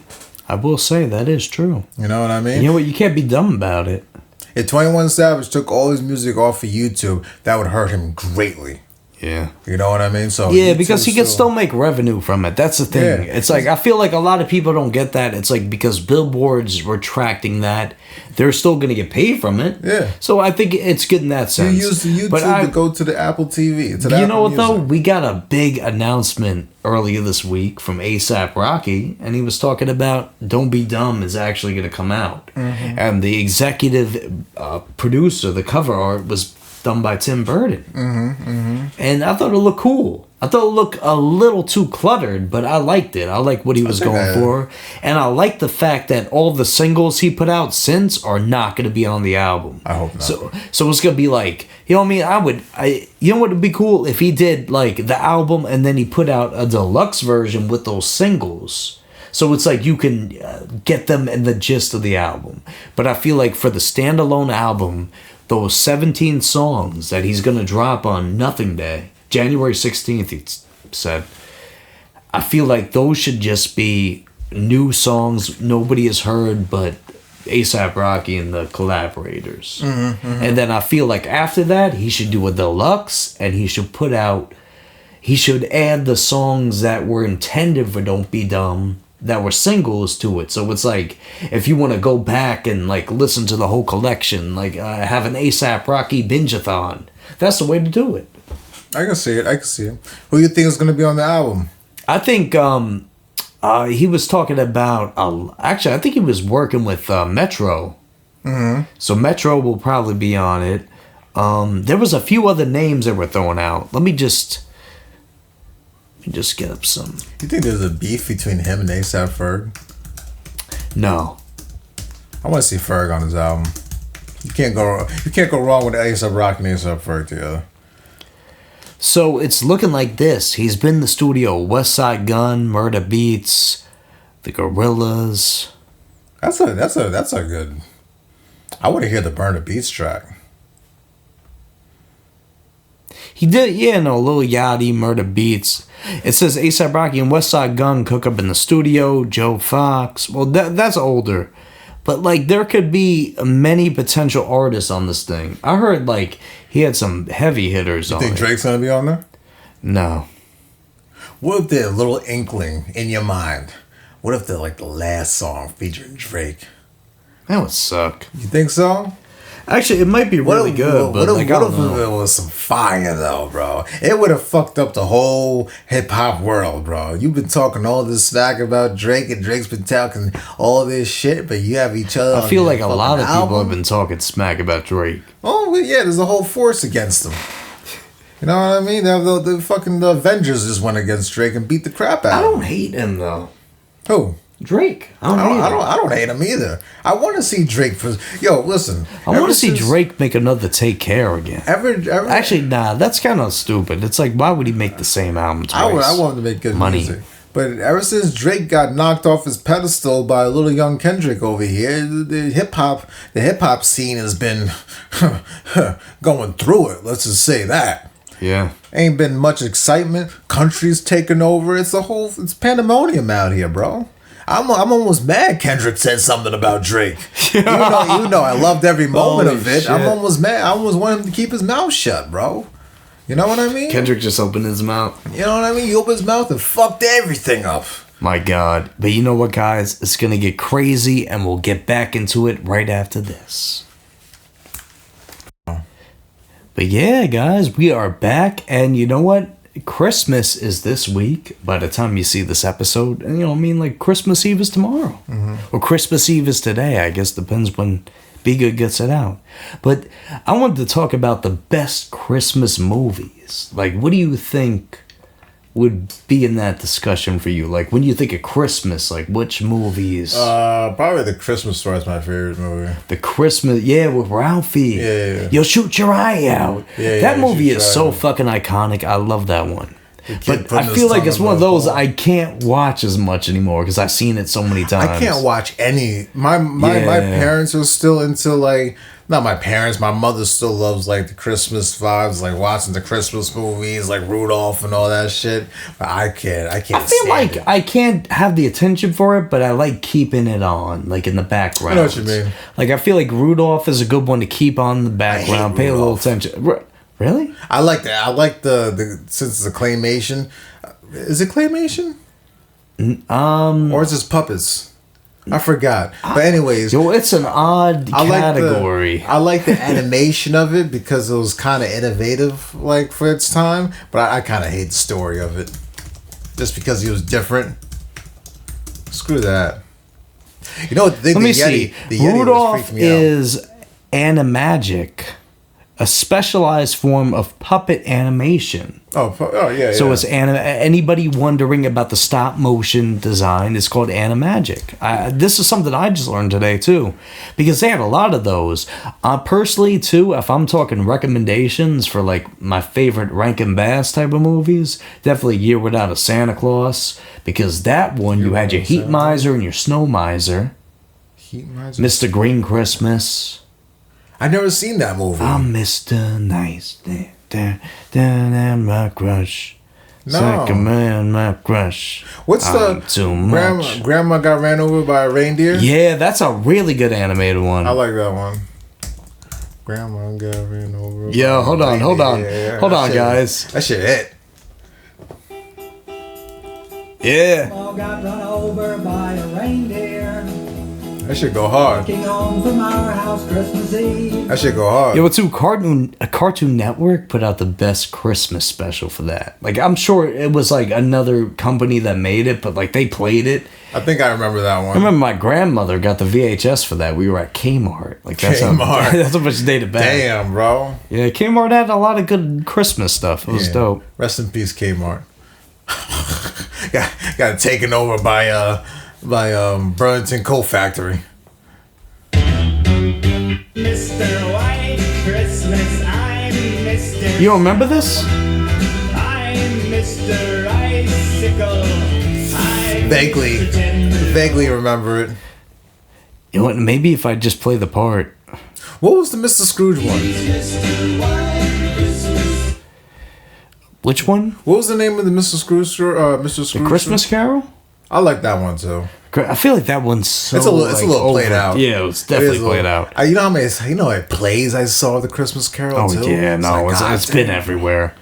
I will say that is true. You know what I mean? You know what? You can't be dumb about it. If 21 Savage took all his music off of YouTube, that would hurt him greatly. Yeah. You know what I mean? So yeah, because he can still make revenue from it. That's the thing. Yeah. It's like, I feel like a lot of people don't get that. It's like, because Billboard's retracting that, they're still going to get paid from it. Yeah. So I think it's good in that sense. You use the YouTube to go to the Apple TV. To the you know what, though? We got a big announcement earlier this week from A$AP Rocky, and he was talking about Don't Be Dumb is actually going to come out. Mm-hmm. And the executive producer, the cover art, was done by Tim Burton. Mm-hmm, mm-hmm. And I thought it looked cool. I thought it looked a little too cluttered, but I liked it. I like what he was going for. And I like the fact that all the singles he put out since are not going to be on the album. I hope not. So it's going to be like, you know what I mean? You know what would be cool? If he did like the album and then he put out a deluxe version with those singles. So it's like you can get them in the gist of the album. But I feel like for the standalone album, those 17 songs that he's going to drop on Nothing Day, January 16th, he said, I feel like those should just be new songs nobody has heard but A$AP Rocky and the collaborators. Mm-hmm, mm-hmm. And then I feel like after that, he should do a deluxe, and he should add the songs that were intended for Don't Be Dumb, that were singles to it. So it's like, if you want to go back and like listen to the whole collection, like have an A$AP Rocky binge-a-thon, that's the way to do it. I can see it. Who do you think is going to be on the album? I think he was talking about, actually I think he was working with Metro. Mm-hmm. So Metro will probably be on it. There was a few other names that were thrown out. Let me just me just get up some. You think there's a beef between him and A$AP Ferg? No. I want to see Ferg on his album. You can't go wrong with A$AP Rocky and A$AP Ferg together. So it's looking like this. He's been in the studio. West Side Gun, Murder Beats, The Gorillas. That's a good. I want to hear the Murder Beats track. He did, Lil Yachty, Murder Beats. It says A$AP Rocky and West Side Gun cook up in the studio. Joe Fox. Well, that's older. But, like, there could be many potential artists on this thing. I heard, like, he had some heavy hitters on it. You think Drake's going to be on there? No. What if they're a little inkling in your mind? What if they're, like, the last song featuring Drake? That would suck. You think so? Actually, it might be really good, but what if it was some fire, though, bro? It would have fucked up the whole hip-hop world, bro. You've been talking all this smack about Drake, and Drake's been talking all this shit, but you have each other. I feel like a lot of people have been talking smack about Drake. Oh, yeah, there's a whole force against him. You know what I mean? The fucking Avengers just went against Drake and beat the crap out of him. I don't hate him, though. Who? Drake. I don't hate him either. I want to see Drake. Listen. I want to see Drake make another Take Care again. Actually, nah, that's kind of stupid. It's like, why would he make the same album twice? I want him to make good money. Music. But ever since Drake got knocked off his pedestal by a little young Kendrick over here, the hip hop scene has been going through it. Let's just say that. Yeah. Ain't been much excitement. Country's taking over. It's pandemonium out here, bro. I'm almost mad Kendrick said something about Drake. You know, I loved every moment of it. Shit. I'm almost mad. I almost want him to keep his mouth shut, bro. You know what I mean? Kendrick just opened his mouth. You know what I mean? He opened his mouth and fucked everything up. My God. But you know what, guys? It's going to get crazy, and we'll get back into it right after this. But yeah, guys, we are back, and you know what? Christmas is this week by the time you see this episode. And like Christmas Eve is tomorrow. Mm-hmm. Or Christmas Eve is today, I guess. Depends when Be Good gets it out. But I wanted to talk about the best Christmas movies. Like, what do you think would be in that discussion for you? Like, when you think of Christmas, like, which movies? Probably The Christmas Story is my favorite movie. The Christmas, with Ralphie. Yeah. You'll shoot your eye out. Yeah, that movie is so fucking iconic. I love that one. But I feel like it's one of those I can't watch as much anymore because I've seen it so many times. I can't watch any. My parents are still into, like, not my parents, my mother still loves, like, the Christmas vibes, like watching the Christmas movies, like Rudolph and all that shit. But I can't. I feel like I can't have the attention for it, but I like keeping it on, like, in the background. I know what you mean. Like, I feel like Rudolph is a good one to keep on in the background, pay a little attention. Really? I like that. I like the since it's a claymation. Is it claymation? Or is this puppets? I forgot. But anyways, it's an odd category. I like the animation of it because it was kind of innovative, like, for its time. But I kind of hate the story of it, just because he was different. Screw that. You know what? Let me see. Rudolph is animagic. A specialized form of puppet animation. Oh yeah. So it's anybody wondering about the stop motion design is called Animagic. This is something I just learned today too, because they had a lot of those. Personally too, if I'm talking recommendations for, like, my favorite Rankin Bass type of movies, definitely Year Without a Santa Claus, because that one you had your Heat Miser and your Snow Miser. Heat Miser. Mr. Green Christmas. I've never seen that movie. I'm Mr. Nice. Down my crush. No. Second man, my crush. What's Grandma Got Ran Over by a Reindeer? Yeah, that's a really good animated one. I like that one. Grandma got ran over. Yo, hold on, guys. That shit hit. Yeah. Got run over by a reindeer. That should go hard. Home from our house Christmas Eve. That should go hard. Yo, too, Cartoon Network put out the best Christmas special for that. Like, I'm sure it was, like, another company that made it, but, like, they played it. I think I remember that one. I remember my grandmother got the VHS for that. We were at Kmart. Like, that's how much dated back. Damn, bro. Yeah, Kmart had a lot of good Christmas stuff. It was dope. Rest in peace, Kmart. got taken over by Burlington Coal Factory. Mr. White Christmas, I'm Mr. You don't remember this? I'm Mr. Icicle. I'm Vaguely remember it. You know what? Maybe if I just play the part. What was the Mr. Scrooge one? Which one? What was the name of the Mr. Scrooge? Mr. Scrooge. The Christmas Carol? I like that one too. I feel like that one's so It's a little played out. Yeah, it was definitely played out. You know how many plays I saw the Christmas Carol Oh too? yeah, no, it's been everywhere.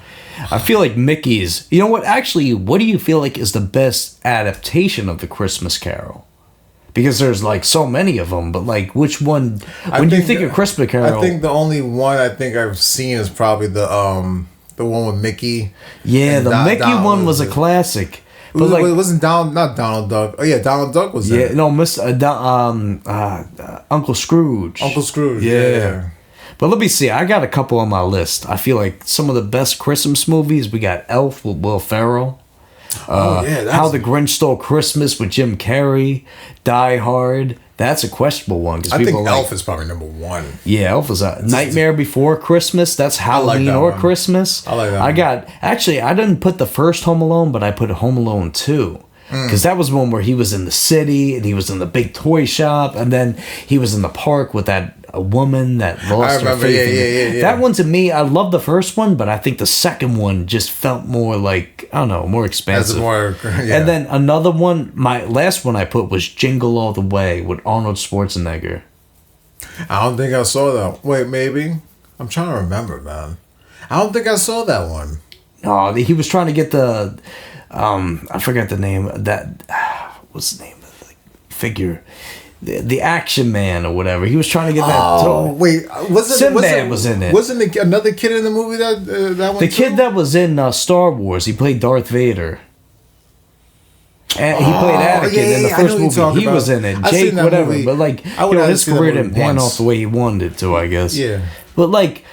I feel like Mickey's. You know what? Actually, what do you feel like is the best adaptation of the Christmas Carol? Because there's like so many of them, but like which one? When you think of Christmas Carol, I think the only one I think I've seen is probably the one with Mickey. Yeah, the Mickey one was a classic. But it wasn't not Donald Duck. Oh yeah, Donald Duck was there. Yeah, no, Uncle Scrooge. Uncle Scrooge. Yeah. But let me see. I got a couple on my list. I feel like some of the best Christmas movies. We got Elf with Will Ferrell. How the Grinch Stole Christmas with Jim Carrey. Die Hard. That's a questionable one. I think Elf is probably number one. Yeah, Elf is a Nightmare Before Christmas. That's Halloween or one. Christmas. I like that. I didn't put the first Home Alone, but I put Home Alone 2. Because that was one where he was in the city and he was in the big toy shop, and then he was in the park with that woman that lost her faith. Yeah. That one, to me, I love the first one, but I think the second one just felt more like, I don't know, more expansive. And then another one, my last one I put was Jingle All the Way with Arnold Schwarzenegger. I don't think I saw that. Wait, maybe? I'm trying to remember, man. I don't think I saw that one. No, he was trying to get the... I forgot the name of that. What's the name of the figure? The Action Man or whatever. He was trying to get that. Oh, wait. Sinbad was in it. Wasn't another kid in the movie that one? The kid that was in Star Wars. He played Darth Vader. And he played Anakin in the first movie. He was in it. Jake, whatever. Movie. But like, his career didn't pan off the way he wanted it to, I guess. Yeah. But like,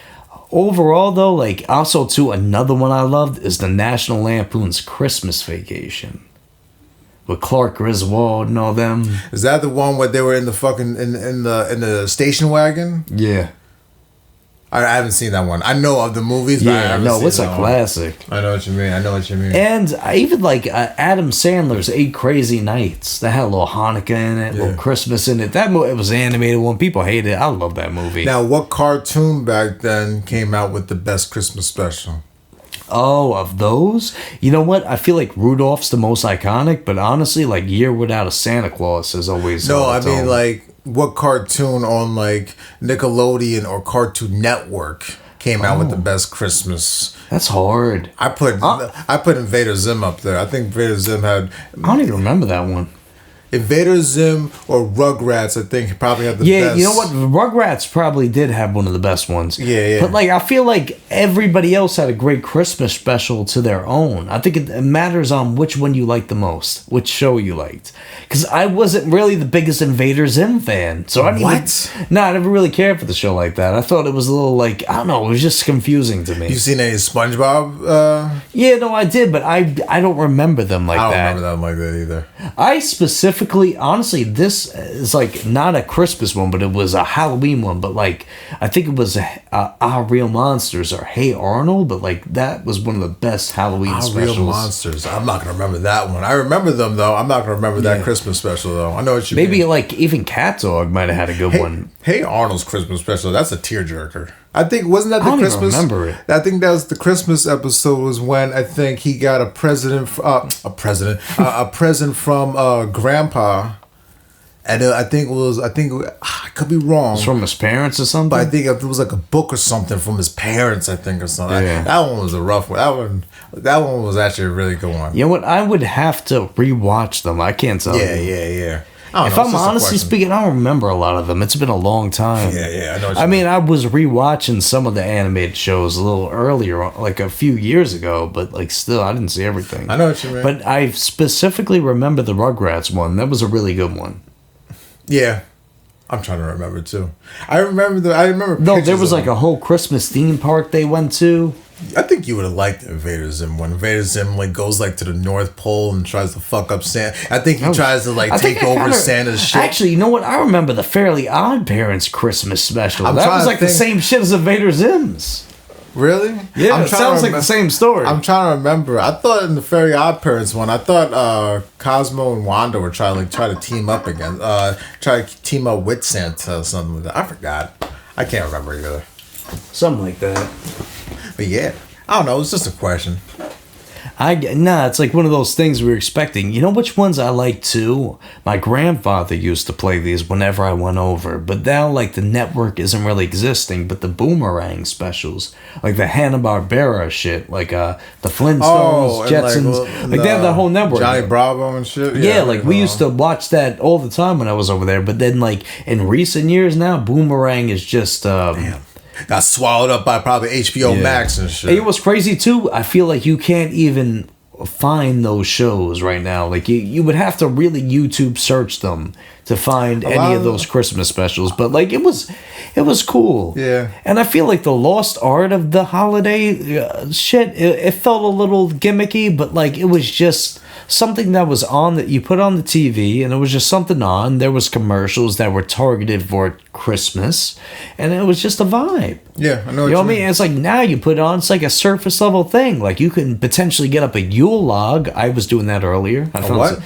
overall, though, like, also, too, another one I loved is the National Lampoon's Christmas Vacation. With Clark Griswold and all them. Is that the one where they were in the fucking, in the station wagon? Yeah. I haven't seen that one. I know of the movies, but I haven't seen it's a classic. I know what you mean. And I even like Adam Sandler's 8 Crazy Nights. That had a little Hanukkah in it, a little Christmas in it. That it was an animated one. People hated it. I love that movie. Now, what cartoon back then came out with the best Christmas special? Oh, of those? You know what? I feel like Rudolph's the most iconic, but honestly, like Year Without a Santa Claus is always... No, I mean, like, what cartoon on, like, Nickelodeon or Cartoon Network came out with the best Christmas? That's hard. I put Invader Zim up there. I think Invader Zim had... I don't even remember that one. Invader Zim or Rugrats, I think, probably had the best. Yeah, you know what? Rugrats probably did have one of the best ones. Yeah. But, like, I feel like everybody else had a great Christmas special to their own. I think it matters on which one you liked the most, which show you liked. Because I wasn't really the biggest Invader Zim fan. So I never really cared for the show like that. I thought it was a little, like, I don't know, it was just confusing to me. You seen any SpongeBob? Yeah, no, I did, but I don't remember them like that. I don't remember them like that either. I specifically, honestly, this is like not a Christmas one, but it was a Halloween one. But like, I think it was Our Real Monsters or Hey Arnold. But like, that was one of the best Halloween specials. Real Monsters. I'm not gonna remember that one. I remember them though. I'm not gonna remember that Christmas special though. I know what you mean. Maybe like even Cat Dog might have had a good one. Hey Arnold's Christmas special. That's a tearjerker. I think wasn't that the Christmas? I don't remember it. I think that was the Christmas episode. Was when I think he got a present from Grandpa, and I think I could be wrong. It's from his parents or something. But I think it was like a book or something from his parents. I think or something. Yeah. That one was a rough one. That one was actually a really good one. You know what? I would have to rewatch them. I can't tell you. Yeah. If I'm honestly speaking, I don't remember a lot of them. It's been a long time. Yeah, I know what I mean, I was rewatching some of the animated shows a little earlier, like a few years ago, but like still, I didn't see everything. I know what you mean. But I specifically remember the Rugrats one. That was a really good one. Yeah. I'm trying to remember too. I remember No, there was like a whole Christmas theme park they went to. I think you would have liked Invader Zim when Invader Zim like goes like to the North Pole and tries to fuck up Santa. I think he tries to like take over Santa's shit. Actually, you know what? I remember the Fairly Odd Parents Christmas special. That was like the same shit as Invader Zim's. Really? Yeah, it sounds like the same story. I'm trying to remember. I thought in the Fairly Odd Parents one, I thought Cosmo and Wanda were trying to team up again. Try to team up with Santa or something like that. I forgot. I can't remember either. Something like that. But yeah, I don't know. It's just a question. It's like one of those things we were expecting. You know which ones I like too? My grandfather used to play these whenever I went over, but now like the network isn't really existing. But the Boomerang specials, like the Hanna-Barbera shit, like the Flintstones, Jetsons, like they have that whole network. Johnny Bravo and shit. Yeah, like we used to watch that all the time when I was over there. But then like in recent years now, Boomerang is just damn. Got swallowed up by probably HBO Max and shit. It was crazy too. I feel like you can't even find those shows right now. Like you would have to really YouTube search them to find any of those Christmas specials. But like it was cool. Yeah. And I feel like the lost art of the holiday shit. It felt a little gimmicky, but like it was just something that was on that you put on the TV, and it was just something on. There was commercials that were targeted for Christmas, and it was just a vibe. Yeah, I know. You know what I mean? It's like now you put it on, it's like a surface level thing. Like you can potentially get up a Yule log. I was doing that earlier. I found what?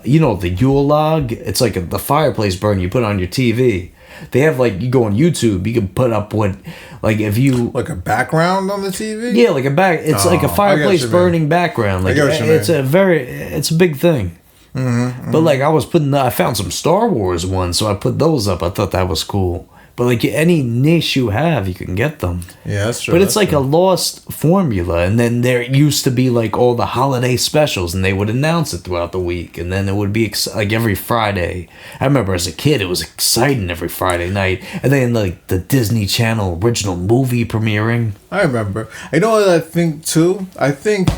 The Yule log. It's like the fireplace burn you put on your TV. They have like, you go on YouTube, you can put up what, like if you like a background on the TV. Yeah, like it's like a fireplace burning background. Like it's a big thing. Mm-hmm. But like I found some Star Wars ones, so I put those up. I thought that was cool. But like any niche you have, you can get them. Yeah, that's true. But it's like a lost formula. And then there used to be like all the holiday specials, and they would announce it throughout the week. And then it would be like every Friday. I remember as a kid, it was exciting every Friday night. And then like the Disney Channel original movie premiering. I remember. You know what I think too? I think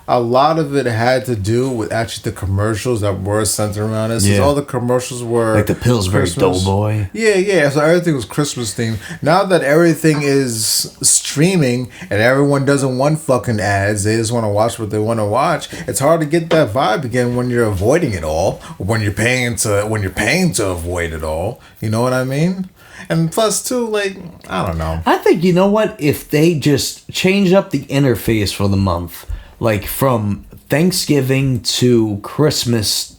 a lot of it had to do with actually the commercials that were centered around us. Yeah. All the commercials were like the Pillsbury Doughboy. Yeah. So everything was Christmas themed. Now that everything is streaming and everyone doesn't want fucking ads, they just want to watch what they want to watch. It's hard to get that vibe again when you're avoiding it all, or when you're paying to avoid it all. You know what I mean? And plus, too, like, I don't know. I think, you know what? If they just change up the interface for the month, like from Thanksgiving to Christmas,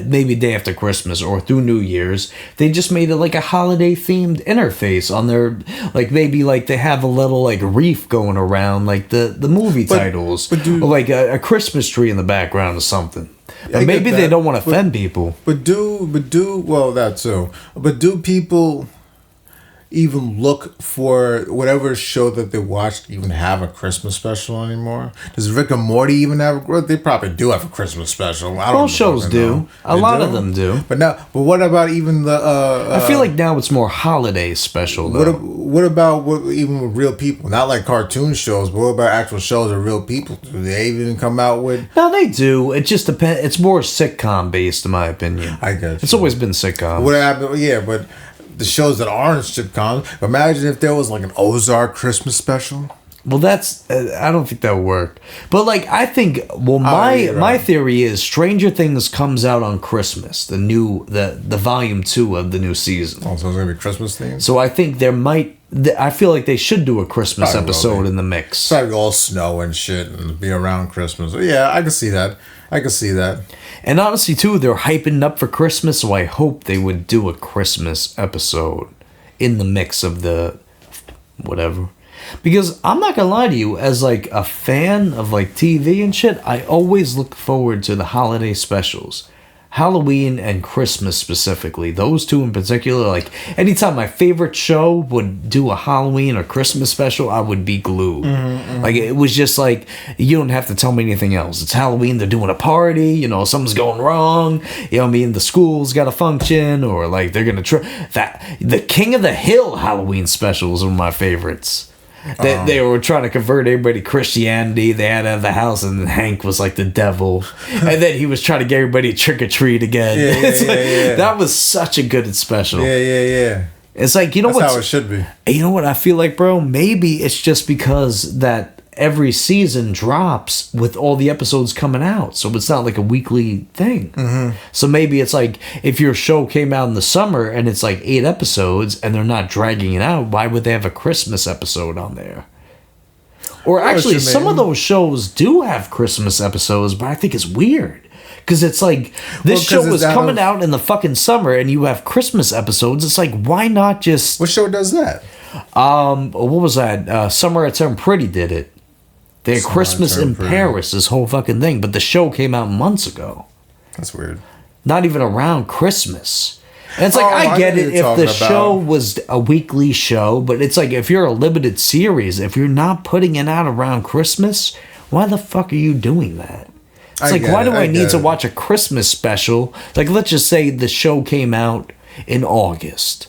maybe day after Christmas or through New Year's, they just made it like a holiday themed interface on their, like maybe like they have a little like wreath going around like the movie titles, or like a Christmas tree in the background or something. But maybe they don't want to offend people. But that too. But do people even look for whatever show that they watched even have a Christmas special anymore? Does Rick and Morty even have? Well, they probably do have a Christmas special. I don't. Most shows do. A lot of them do. But what about even the? I feel like now it's more holiday special though. What about even with real people? Not like cartoon shows, but what about actual shows of real people? Do they even come out with? No, they do. It just depends. It's more sitcom based, in my opinion. I guess it's always been sitcom. What happened? Yeah, but the shows that aren't sitcoms. Imagine if there was like an Ozark Christmas special. Well, that's I don't think that would work. But like I think, well, my theory is Stranger Things comes out on Christmas, the volume 2 of the new season. Oh, so it's gonna be Christmas themed. So I think I feel like they should do a Christmas episode in the mix. It's probably all snow and shit and be around Christmas. Yeah, I can see that. And honestly, too, they're hyping up for Christmas, so I hope they would do a Christmas episode in the mix of the whatever. Because I'm not gonna lie to you, as like a fan of like TV and shit, I always look forward to the holiday specials. Halloween and Christmas specifically, those two in particular. Like anytime my favorite show would do a Halloween or Christmas special, I would be glued. Like it was just like, you don't have to tell me anything else. It's Halloween, they're doing a party, you know, something's going wrong, you know what I mean, the school's got a function, or like they're gonna the King of the Hill Halloween special was one of my favorites. They were trying to convert everybody to Christianity. They had to have the house, and Hank was like the devil. And then he was trying to get everybody trick-or-treat again. Yeah. That was such a good special. Yeah. It's like, you know what? That's how it should be. You know what I feel like, bro? Maybe it's just because that every season drops with all the episodes coming out, so it's not like a weekly thing. So maybe it's like if your show came out in the summer and it's like 8 episodes and they're not dragging it out, why would they have a Christmas episode on there? Or actually, some of those shows do have Christmas episodes, but I think it's weird. Because it's like, this show was coming out in the fucking summer and you have Christmas episodes. It's like, why not just... What show does that? What was that? Summer I Turned Pretty did it. They had Christmas in Paris, this whole fucking thing. But the show came out months ago. That's weird. Not even around Christmas. And it's like, I get it if the show was a weekly show, but it's like, if you're a limited series, if you're not putting it out around Christmas, why the fuck are you doing that? It's like, why do I need to watch a Christmas special? Like, let's just say the show came out in August.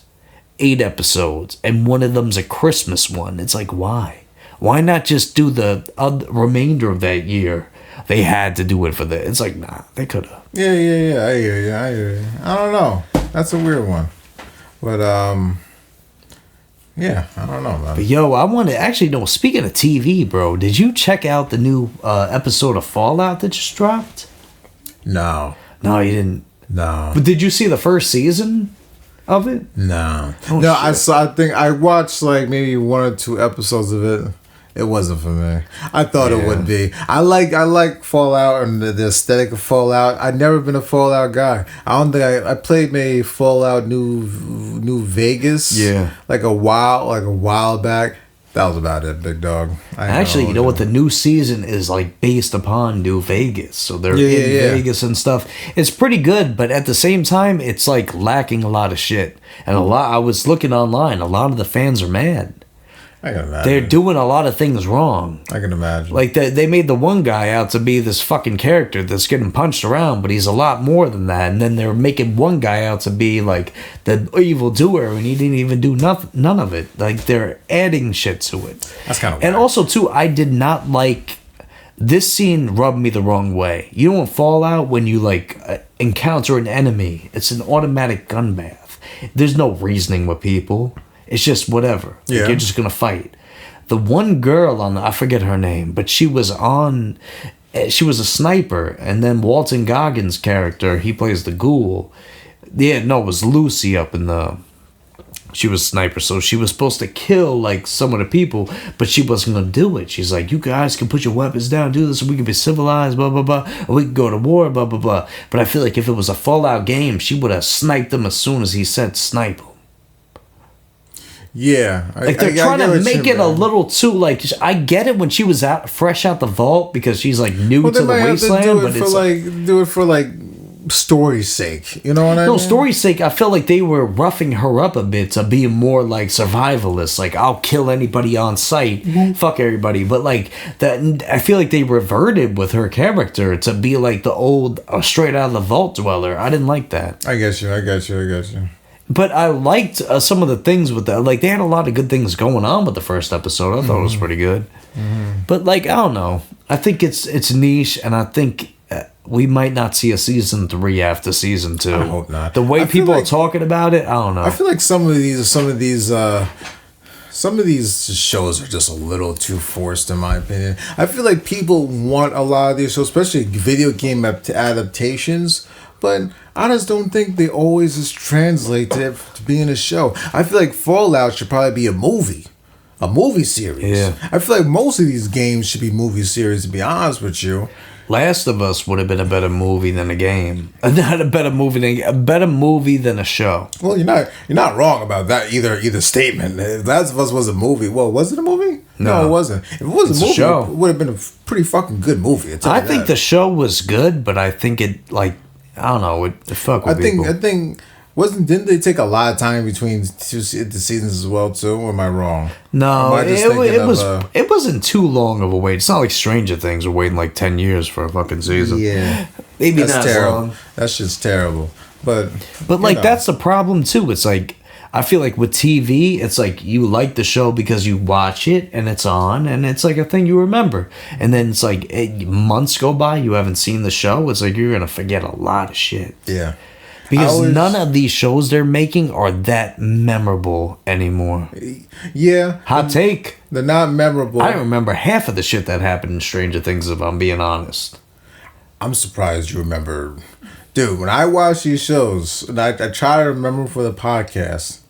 8 episodes, and one of them's a Christmas one. It's like, why? Why not just do the remainder of that year? They had to do it for the... It's like, nah, they could have. Yeah. I hear you. I don't know. That's a weird one. But, yeah, I don't know, man. But, yo, I want to... Actually, no, speaking of TV, bro, did you check out the new episode of Fallout that just dropped? No. No, you didn't? No. But did you see the first season of it? No. Oh, no, shit. I think I watched like maybe 1 or 2 episodes of it. It wasn't for me. I thought it would be. I like Fallout and the aesthetic of Fallout. I've never been a Fallout guy. I don't think I played maybe Fallout New Vegas. Yeah. Like a while back. That was about it, big dog. Actually, you know what? The new season is like based upon New Vegas, so they're in Vegas and stuff. It's pretty good, but at the same time, it's like lacking a lot of shit. And I was looking online. A lot of the fans are mad. I can imagine. They're doing a lot of things wrong. I can imagine. Like, they made the one guy out to be this fucking character that's getting punched around, but he's a lot more than that. And then they're making one guy out to be, like, the evil doer, and he didn't even do none of it. Like, they're adding shit to it. That's kind of weird. And also, too, I did not like... This scene rubbed me the wrong way. You know in Fallout, when you, like, encounter an enemy, it's an automatic gun bath. There's no reasoning with people. It's just whatever. Yeah. Like, you're just gonna fight. The one girl I forget her name, but she was a sniper, and then Walton Goggins' character, he plays the ghoul. Yeah, no, it was Lucy she was a sniper, so she was supposed to kill, like, some of the people, but she wasn't gonna do it. She's like, you guys can put your weapons down, do this, and we can be civilized, blah, blah, blah, and we can go to war, blah, blah, blah. But I feel like if it was a Fallout game, she would have sniped him as soon as he said snipe him. Yeah, like they're trying to make it a little too like. I get it when she was fresh out the vault because she's like new to the wasteland, but it's do it for like story's sake. You know what I mean? No, story's sake. I feel like they were roughing her up a bit to be more like survivalist. Like, I'll kill anybody on sight, fuck everybody. But like that, I feel like they reverted with her character to be like the old straight out of the vault dweller. I didn't like that. I got you. But I liked some of the things with that. Like, they had a lot of good things going on with the first episode. I thought it was pretty good. But, like, I don't know. I think it's niche, and I think we might not see a season 3 after season 2. I hope not. The way people are talking about it, I don't know. I feel like some of these shows are just a little too forced, in my opinion. I feel like people want a lot of these shows, especially video game adaptations, but I just don't think they always just translate to being a show. I feel like Fallout should probably be a movie series. Yeah. I feel like most of these games should be movie series, to be honest with you. Last of Us would have been a better movie than a game. Not a better movie than a show. Well, you're not wrong about that either statement. If Last of Us was a movie, well, was it a movie? No, it wasn't. If it was a movie, it would have been a pretty fucking good movie. I think the show was good, but I think it, like, I don't know, it fuck with people. I think didn't they take a lot of time between the seasons as well too? Or am I wrong? No, it wasn't too long of a wait. It's not like Stranger Things are waiting like 10 years for a fucking season. Yeah, maybe that's not terrible. Long. That's just terrible. But like, that's the problem too. It's like, I feel like with TV, it's like you like the show because you watch it and it's on and it's like a thing you remember. And then it's like months go by, you haven't seen the show. It's like you're gonna forget a lot of shit. Yeah. Because none of these shows they're making are that memorable anymore. Yeah. Hot take. They're not memorable. I don't remember half of the shit that happened in Stranger Things, if I'm being honest. I'm surprised you remember. Dude, when I watch these shows, and I try to remember for the podcast,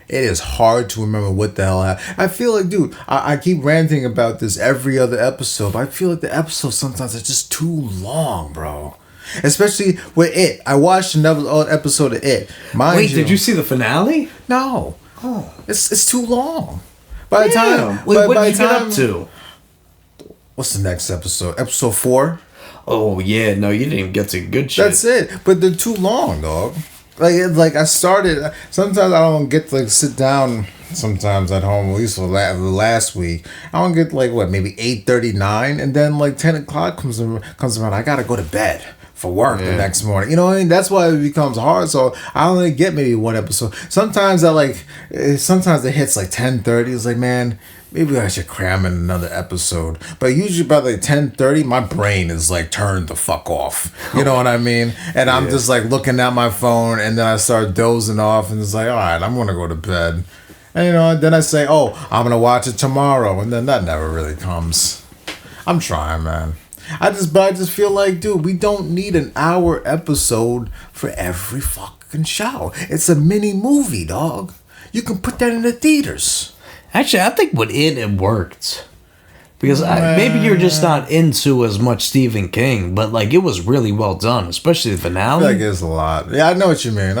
it is hard to remember what the hell happened. I feel like, dude, I keep ranting about this every other episode, but I feel like the episodes sometimes are just too long, bro. Especially with It. I watched another episode of It. Wait, did you see the finale? No. Oh. It's too long. By the time... Wait, what did you get up to? What's the next episode? Episode 4? Oh, yeah. No, you didn't even get to good shit. That's it. But they're too long, dog. Like I started... Sometimes I don't get to sit down sometimes at home, at least for last week. I don't get maybe 8:39, and then 10 o'clock comes around. I gotta go to bed for work the next morning. You know what I mean? That's why it becomes hard. So I only get maybe one episode. Sometimes sometimes it hits 10:30. It's like, man, maybe I should cram in another episode. But usually by 10:30, my brain is turned the fuck off. You know what I mean? And I'm just looking at my phone, and then I start dozing off, and it's like, all right, I'm gonna go to bed. And then I say, oh, I'm gonna watch it tomorrow, and then that never really comes. I'm trying, man. I just feel like, dude, we don't need an hour episode for every fucking show. It's a mini movie, dog. You can put that in the theaters. Actually, I think with it worked. Because maybe you're just not into as much Stephen King, but it was really well done, especially the finale. I feel like it's a lot. Yeah, I know what you mean.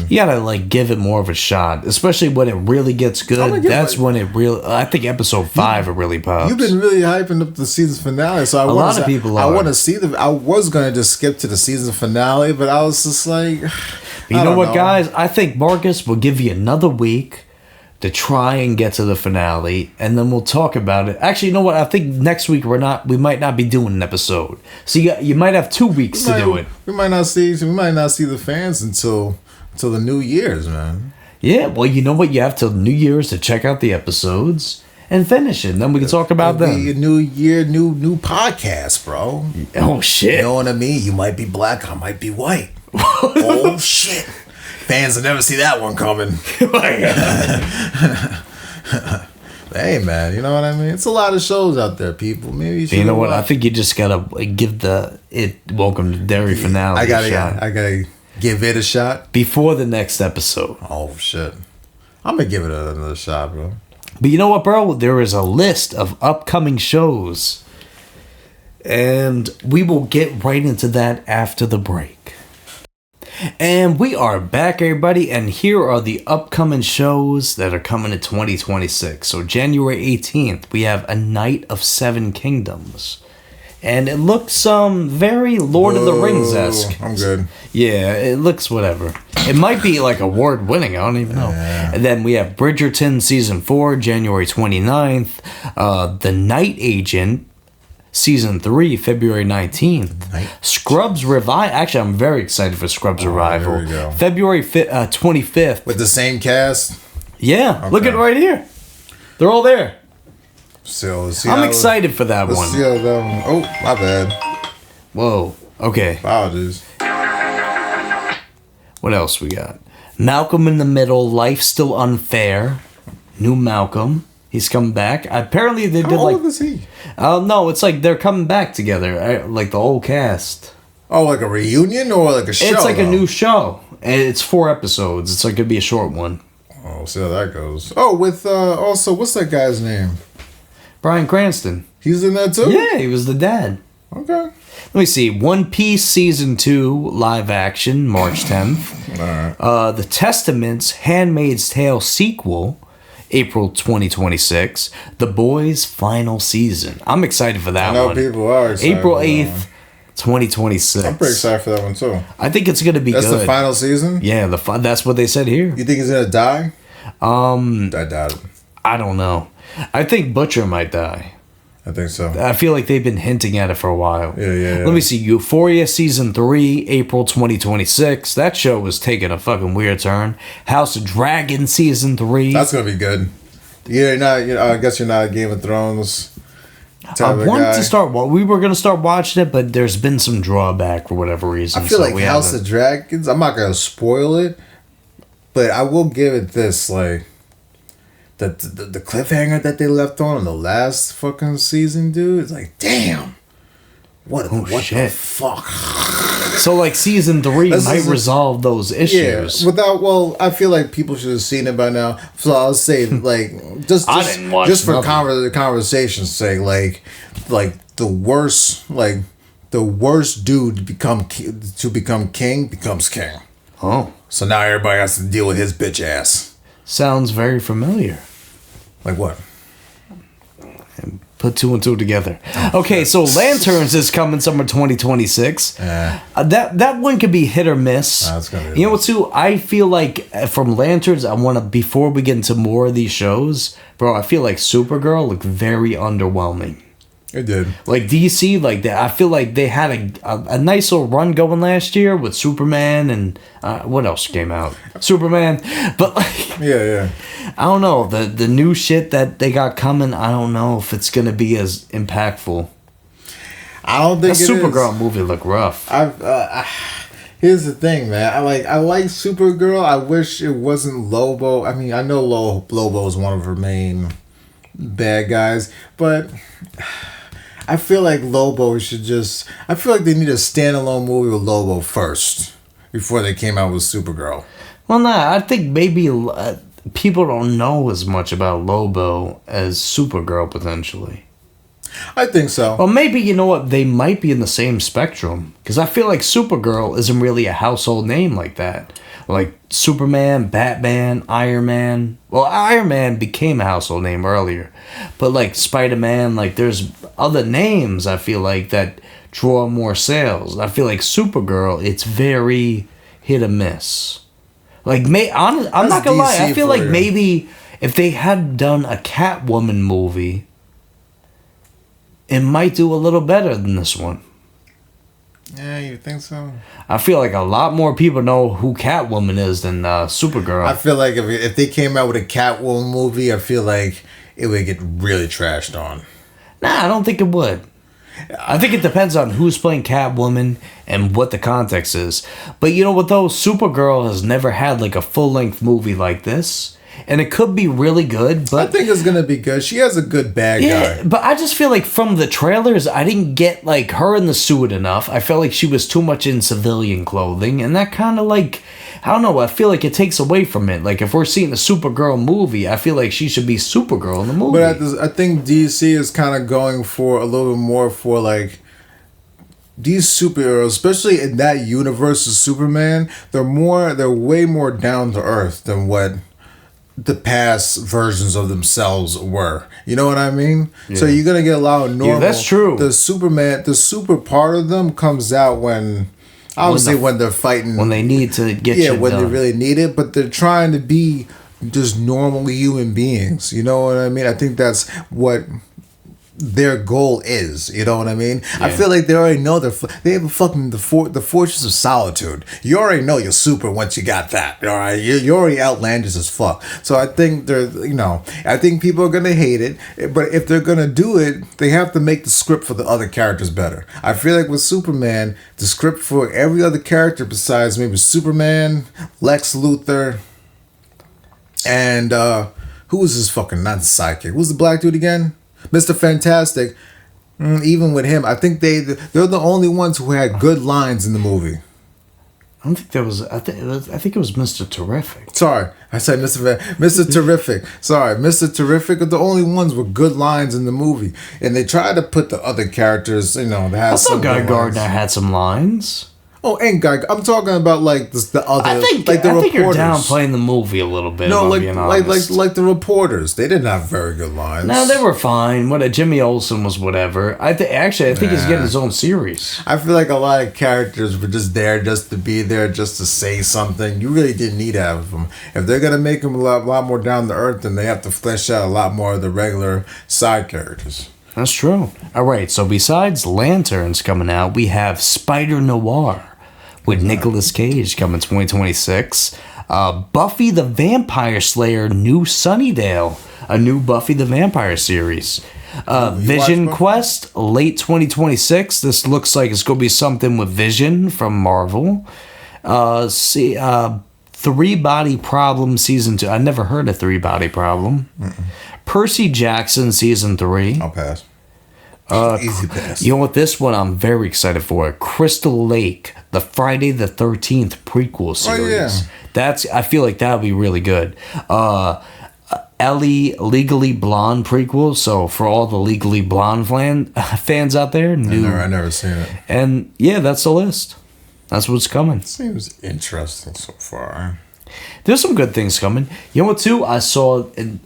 You gotta give it more of a shot, especially when it really gets good. That's when it really. I think episode 5 it really pops. You've been really hyping up the season finale, so a lot of people. I want to see I was gonna just skip to the season finale, but I was just like, you know what, guys? I think Marcus will give you another week to try and get to the finale, and then we'll talk about it. Actually, you know what? I think next week we might not be doing an episode. So you might have 2 weeks to do it. We might not see the fans until the New Year's, man. Yeah, well, you know what? You have till New Year's to check out the episodes and finish it. And then we can talk about them. It'll be a new year, new podcast, bro. Oh shit! You know what I mean? You might be black, I might be white. Oh shit! Fans will never see that one coming. Hey, man, you know what I mean? It's a lot of shows out there, people. Maybe you know what? I think you just gotta give the Welcome to Derry finale I gotta give it a shot before the next episode. Oh shit! I'm gonna give it another shot, bro. But you know what, bro? There is a list of upcoming shows, and we will get right into that after the break. And we are back, everybody, and here are the upcoming shows that are coming in 2026. So January 18th, we have A Night of Seven Kingdoms. And it looks very Lord of the Rings-esque. I'm good. Yeah, it looks whatever. It might be award-winning, I don't even know. Yeah. And then we have Bridgerton Season 4, January 29th. The Night Agent, Season 3, February 19th. Scrubs Revival. Actually, I'm very excited for Scrubs Revival. Here we go. February 25th. With the same cast? Yeah. Okay. Look at it right here. They're all there. So, I'm excited for that one. Oh, my bad. Whoa. Okay. Apologies. What else we got? Malcolm in the Middle, Life Still Unfair. New Malcolm. He's coming back. Apparently they did How old is he? No, it's they're coming back together, the whole cast. Oh, like a reunion or like a show? It's a new show. And it's 4 episodes. It's gonna be a short one. Oh, see how that goes. Oh, with also what's that guy's name? Bryan Cranston. He's in that too? Yeah, he was the dad. Okay. Let me see. One Piece Season 2 live action, March 10th. All right. The Testaments Handmaid's Tale sequel, April 2026. The Boys final season. I'm excited for that one. I know people are excited. April 8th, 2026. I'm pretty excited for that one too. I think it's going to be good. That's the final season? Yeah, that's what they said here. You think he's going to die? I doubt it. I don't know. I think Butcher might die. I think so. I feel like they've been hinting at it for a while. Yeah. Let me see. Euphoria Season 3, April 2026. That show was taking a fucking weird turn. House of Dragon Season 3. That's going to be good. I guess you're not a Game of Thrones I wanted to start. Well, we were gonna start watching it, but there's been some drawback for whatever reason. I feel like House of Dragons. I'm not gonna spoil it, but I will give it this: like the cliffhanger that they left on in the last fucking season, dude. It's like, damn, what the fuck? So like season 3 might resolve those issues. Yeah, I feel like people should have seen it by now. So I'll say like just for conversation's sake, like the worst dude to become king becomes king. Oh, so now everybody has to deal with his bitch ass. Sounds very familiar. Like what? Put 2 and 2 together. Okay, so Lanterns is coming summer 2026. That one could be hit or miss. You know what, too? I feel like from Lanterns, I want to, before we get into more of these shows, bro, I feel like Supergirl looked very underwhelming. It did. Like DC, like that. I feel like they had a nice little run going last year with Superman and what else came out? Superman, but like, yeah. I don't know the new shit that they got coming. I don't know if it's gonna be as impactful. I don't think the Supergirl movie looked rough. Here's the thing, man. I like Supergirl. I wish it wasn't Lobo. I mean, I know Lobo is one of her main bad guys, but I feel like Lobo should just... I feel like they need a standalone movie with Lobo first before they came out with Supergirl. Well, nah, I think maybe people don't know as much about Lobo as Supergirl, potentially. I think so. Well, maybe, you know what, they might be in the same spectrum. Because I feel like Supergirl isn't really a household name like that. Like Superman, Batman, Iron Man. Well, Iron Man became a household name earlier. But like Spider-Man, like there's other names I feel like that draw more sales. I feel like Supergirl, it's very hit or miss. Like, I'm not gonna lie, I feel like maybe if they had done a Catwoman movie, it might do a little better than this one. Yeah, you think so? I feel like a lot more people know who Catwoman is than Supergirl. I feel like if they came out with a Catwoman movie, I feel like it would get really trashed on. Nah, I don't think it would. I think it depends on who's playing Catwoman and what the context is. But you know what, though? Supergirl has never had like a full-length movie like this. And it could be really good, but... I think it's going to be good. She has a good bad guy. But I just feel like from the trailers, I didn't get, like, her in the suit enough. I felt like she was too much in civilian clothing, and that kind of, like... I don't know, I feel like it takes away from it. Like, if we're seeing a Supergirl movie, I feel like she should be Supergirl in the movie. But I think DC is kind of going for a little bit more for, like... These superheroes, especially in that universe of Superman, they're way more down to earth than what the past versions of themselves were. You know what I mean? Yeah. So you're gonna get a lot of normal. Yeah, that's true. The super part of them comes out when they're fighting, when they need to get shit when done. they really need it. But they're trying to be just normal human beings. You know what I mean? I think that's what their goal is. You know what I mean? Yeah. I feel like they already know they have a fucking the Fortress of Solitude. You already know you're super once you got that. All right, you're already outlandish as fuck. So I think I think people are gonna hate it, but if they're gonna do it, they have to make the script for the other characters better. I feel like with Superman, the script for every other character besides maybe Superman, Lex Luthor, and who was his fucking not the sidekick? Who's the black dude again? Mr. Fantastic, even with him, I think they're the only ones who had good lines in the movie. I don't think there was. I think it was Mr. Terrific. Sorry, I said Mr. Terrific. Sorry, Mr. Terrific are the only ones with good lines in the movie, and they tried to put the other characters. You know, they had some. Guy Gardner had some lines. Oh, and Guy, I'm talking about like the other. I think you're downplaying the movie a little bit. No, like the reporters, they didn't have very good lines. No, they were fine. Jimmy Olsen was whatever. I think he's getting his own series. I feel like a lot of characters were just there just to be there, just to say something. You really didn't need to have them. If they're gonna make them a lot more down to earth, then they have to flesh out a lot more of the regular side characters. That's true. All right. So besides Lanterns coming out, we have Spider Noir with Nicolas Cage coming 2026. Buffy the Vampire Slayer, New Sunnydale, a new Buffy the Vampire series. Vision Quest, late 2026. This looks like it's going to be something with Vision from Marvel. Three Body Problem Season 2. I never heard of Three Body Problem. Percy Jackson Season 3. I'll pass. Easy pass. You know what? This one I'm very excited for. Crystal Lake, the Friday the 13th prequel series. I feel like that would be really good. Ellie Legally Blonde prequel. So for all the Legally Blonde fans out there, I never seen it. And yeah, that's the list. That's what's coming. Seems interesting so far. There's some good things coming. You know what, too? I saw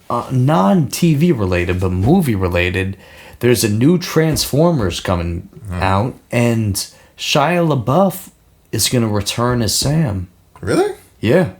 non-TV related, but movie related. There's a new Transformers coming out, and Shia LaBeouf is going to return as Sam. Really? Yeah.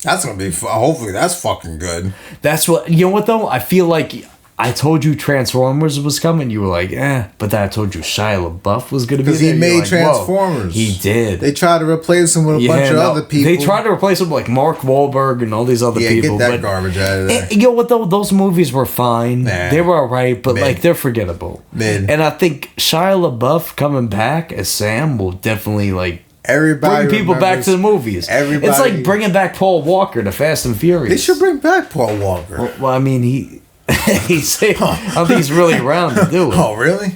That's going to be... Hopefully that's fucking good. That's what... You know what, though? I feel like... I told you Transformers was coming. You were like, but then I told you Shia LaBeouf was going to be there. Because he made Transformers. He did. They tried to replace him with a bunch of other people. They tried to replace him with like Mark Wahlberg and all these other people. Get that garbage out of there. You know what, though? Those movies were fine. Nah. They were all right, but like they're forgettable. And I think Shia LaBeouf coming back as Sam will definitely like... Everybody bring people back to the movies. It's like bringing back Paul Walker to Fast and Furious. They should bring back Paul Walker. Well, I mean, I don't think he's really around to do it. Oh, really?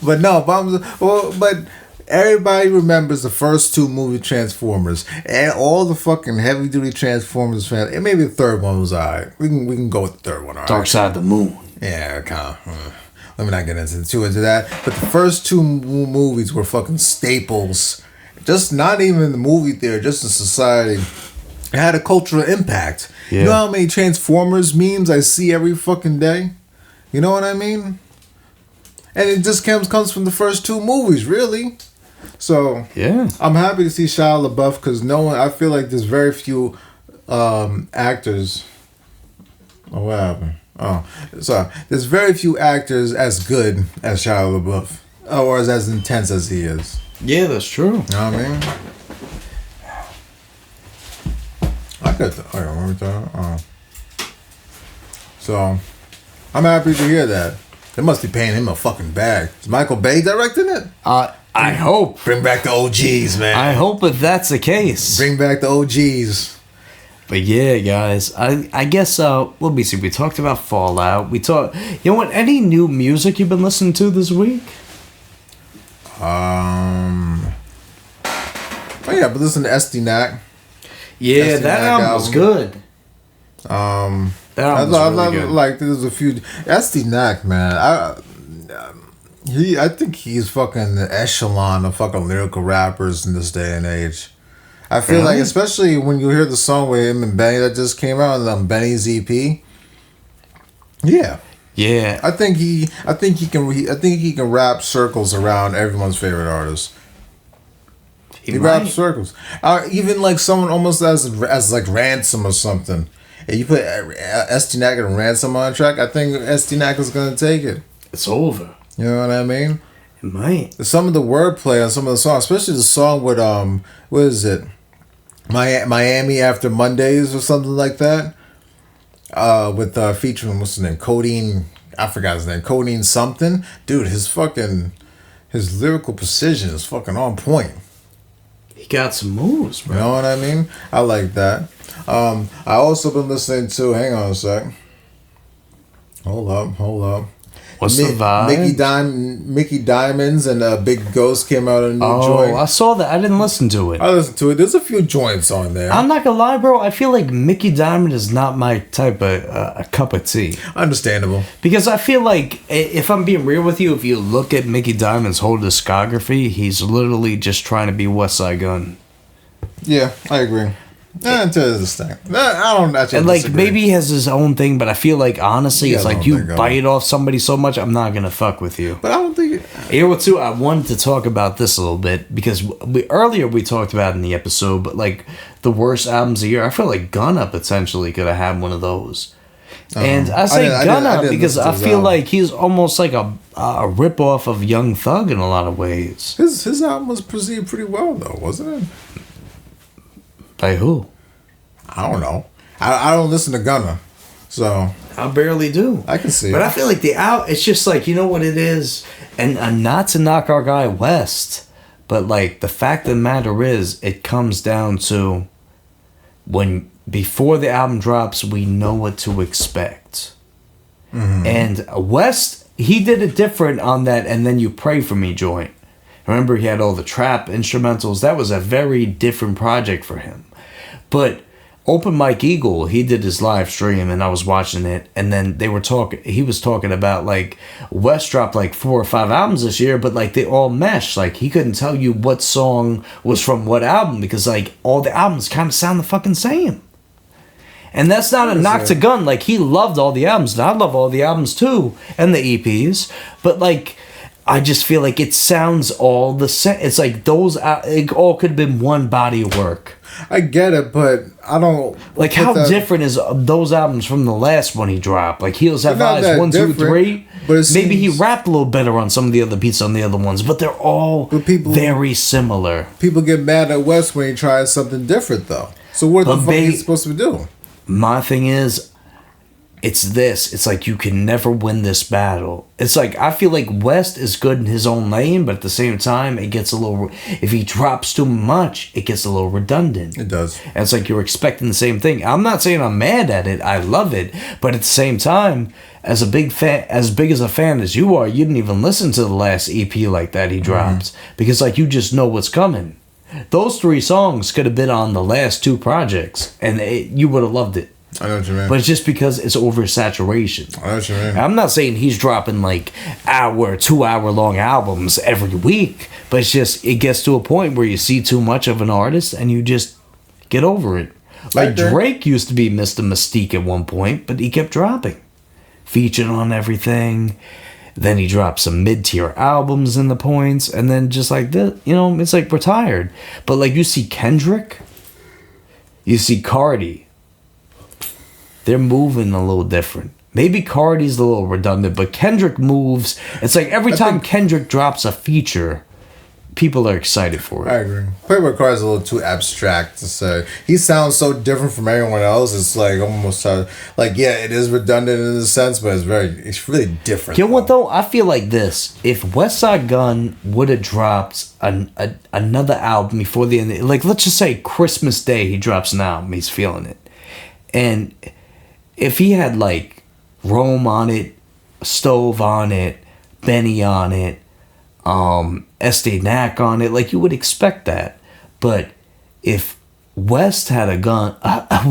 But no, but everybody remembers the first two movie Transformers and all the fucking heavy duty Transformers fans. And maybe the third one was alright. We can go with the third one. All right. Dark Side of the Moon. Yeah, kind of. Let me not get into that. But the first two movies were fucking staples. Just not even in the movie theater, just in society. It had a cultural impact. Yeah. You know how many Transformers memes I see every fucking day? You know what I mean? And it just comes from the first two movies, really. So, yeah, I'm happy to see Shia LaBeouf because I feel like there's very few actors. Oh, what happened? Oh, sorry. There's very few actors as good as Shia LaBeouf. Or as intense as he is. Yeah, that's true. You know what I mean? I got the... Wait, what were we talking about? So, I'm happy to hear that. They must be paying him a fucking bag. Is Michael Bay directing it? I hope. Bring back the OGs, man. I hope if that's the case. Bring back the OGs. But yeah, guys, I guess, let me see. We talked about Fallout. You know what? Any new music you've been listening to this week? Oh yeah, but listen to SD-Nac. Yeah, that album was good. That album was really good. Like there's a few SD-Nac, man. I think he's fucking the echelon of fucking lyrical rappers in this day and age. I feel like, especially when you hear the song with him and Benny that just came out on Benny's EP. Yeah. Yeah. I think he can rap circles around everyone's favorite artist. He raps circles. Even like someone almost as like Ransom or something. If you put SD-Nac and Ransom on a track, I think SD-Nac is gonna take it. It's over. You know what I mean? It might. Some of the wordplay on some of the songs, especially the song with what is it? Miami After Mondays or something like that. With featuring what's his name? Codeine. I forgot his name. Codeine something. Dude, his lyrical precision is fucking on point. He got some moves, bro. You know what I mean? I like that. I also been listening to. Hang on a sec. Hold up. What's the vibe? Mickey Diamonds and Big Ghost came out a new joint. Oh, I saw that. I didn't listen to it. I listened to it. There's a few joints on there. I'm not gonna lie, bro. I feel like Mickey Diamond is not my type of a cup of tea. Understandable. Because I feel like, if I'm being real with you, if you look at Mickey Diamond's whole discography, he's literally just trying to be West Side Gun. Yeah, I agree. Until this thing. I don't actually and like disagree. maybe he has his own thing, but I feel like honestly it's like you bite off somebody so much, I'm not gonna fuck with you. But I don't think you know what too, I wanted to talk about this a little bit because earlier we talked about in the episode, but like the worst albums of the year, I feel like Gunna potentially could have had one of those. And I say Gunna because I feel like he's almost like a rip-off of Young Thug in a lot of ways. His album was perceived pretty well though, wasn't it? By who? I don't know. I don't listen to Gunna, so I barely do. I can see but it. I feel like it's just like, you know what it is? And not to knock our guy West, but like the fact of the matter is, it comes down to before the album drops, we know what to expect. Mm-hmm. And West, he did it different on that And Then You Pray For Me joint. Remember, he had all the trap instrumentals. That was a very different project for him. But Open Mike Eagle, he did his live stream and I was watching it, and then he was talking about like West dropped like 4 or 5 albums this year, but like they all mesh. Like he couldn't tell you what song was from what album because like all the albums kind of sound the fucking same. And that's not a knock to Gun. Like he loved all the albums, and I love all the albums too, and the EPs. But like, I just feel like it sounds all the same. It's like it all could have been one body of work. I get it, but I don't like how different is those albums from the last one he dropped. Like Heels Have Eyes 1, 2, 3. But maybe he rapped a little better on some of the other beats on the other ones, but they're all very similar. People get mad at West when he tries something different, though. So what the fuck is he supposed to do? My thing is, it's like you can never win this battle. It's like I feel like West is good in his own lane, but at the same time it gets a little, if he drops too much, it gets a little redundant. It does. And it's like you're expecting the same thing. I'm not saying I'm mad at it, I love it, but at the same time, as big as a fan as you are, you didn't even listen to the last EP like that he dropped, because like you just know what's coming. Those 3 songs could have been on the last 2 projects and you would have loved it. I know what you mean. But it's just because it's oversaturation. I know what you mean. I'm not saying he's dropping like 2-hour long albums every week, but it's just, it gets to a point where you see too much of an artist and you just get over it. Like Drake used to be Mr. Mystique at one point, but he kept dropping. Featured on everything. Then he dropped some mid-tier albums in the points, and then just like this, it's like retired. But like you see Kendrick, you see Cardi, they're moving a little different. Maybe Cardi's a little redundant, but Kendrick moves. It's like every time Kendrick drops a feature, people are excited for it. I agree. Playboy Cardi is a little too abstract to say. He sounds so different from everyone else. It's like almost like, yeah, it is redundant in a sense, but it's really different. You know what though? I feel like this. If Westside Gunn would have dropped another album before the end, like let's just say Christmas Day, he drops an album, he's feeling it, and if he had like Rome on it, Stove on it, Benny on it, Estee Knack on it, like you would expect that. But if West had a gun, I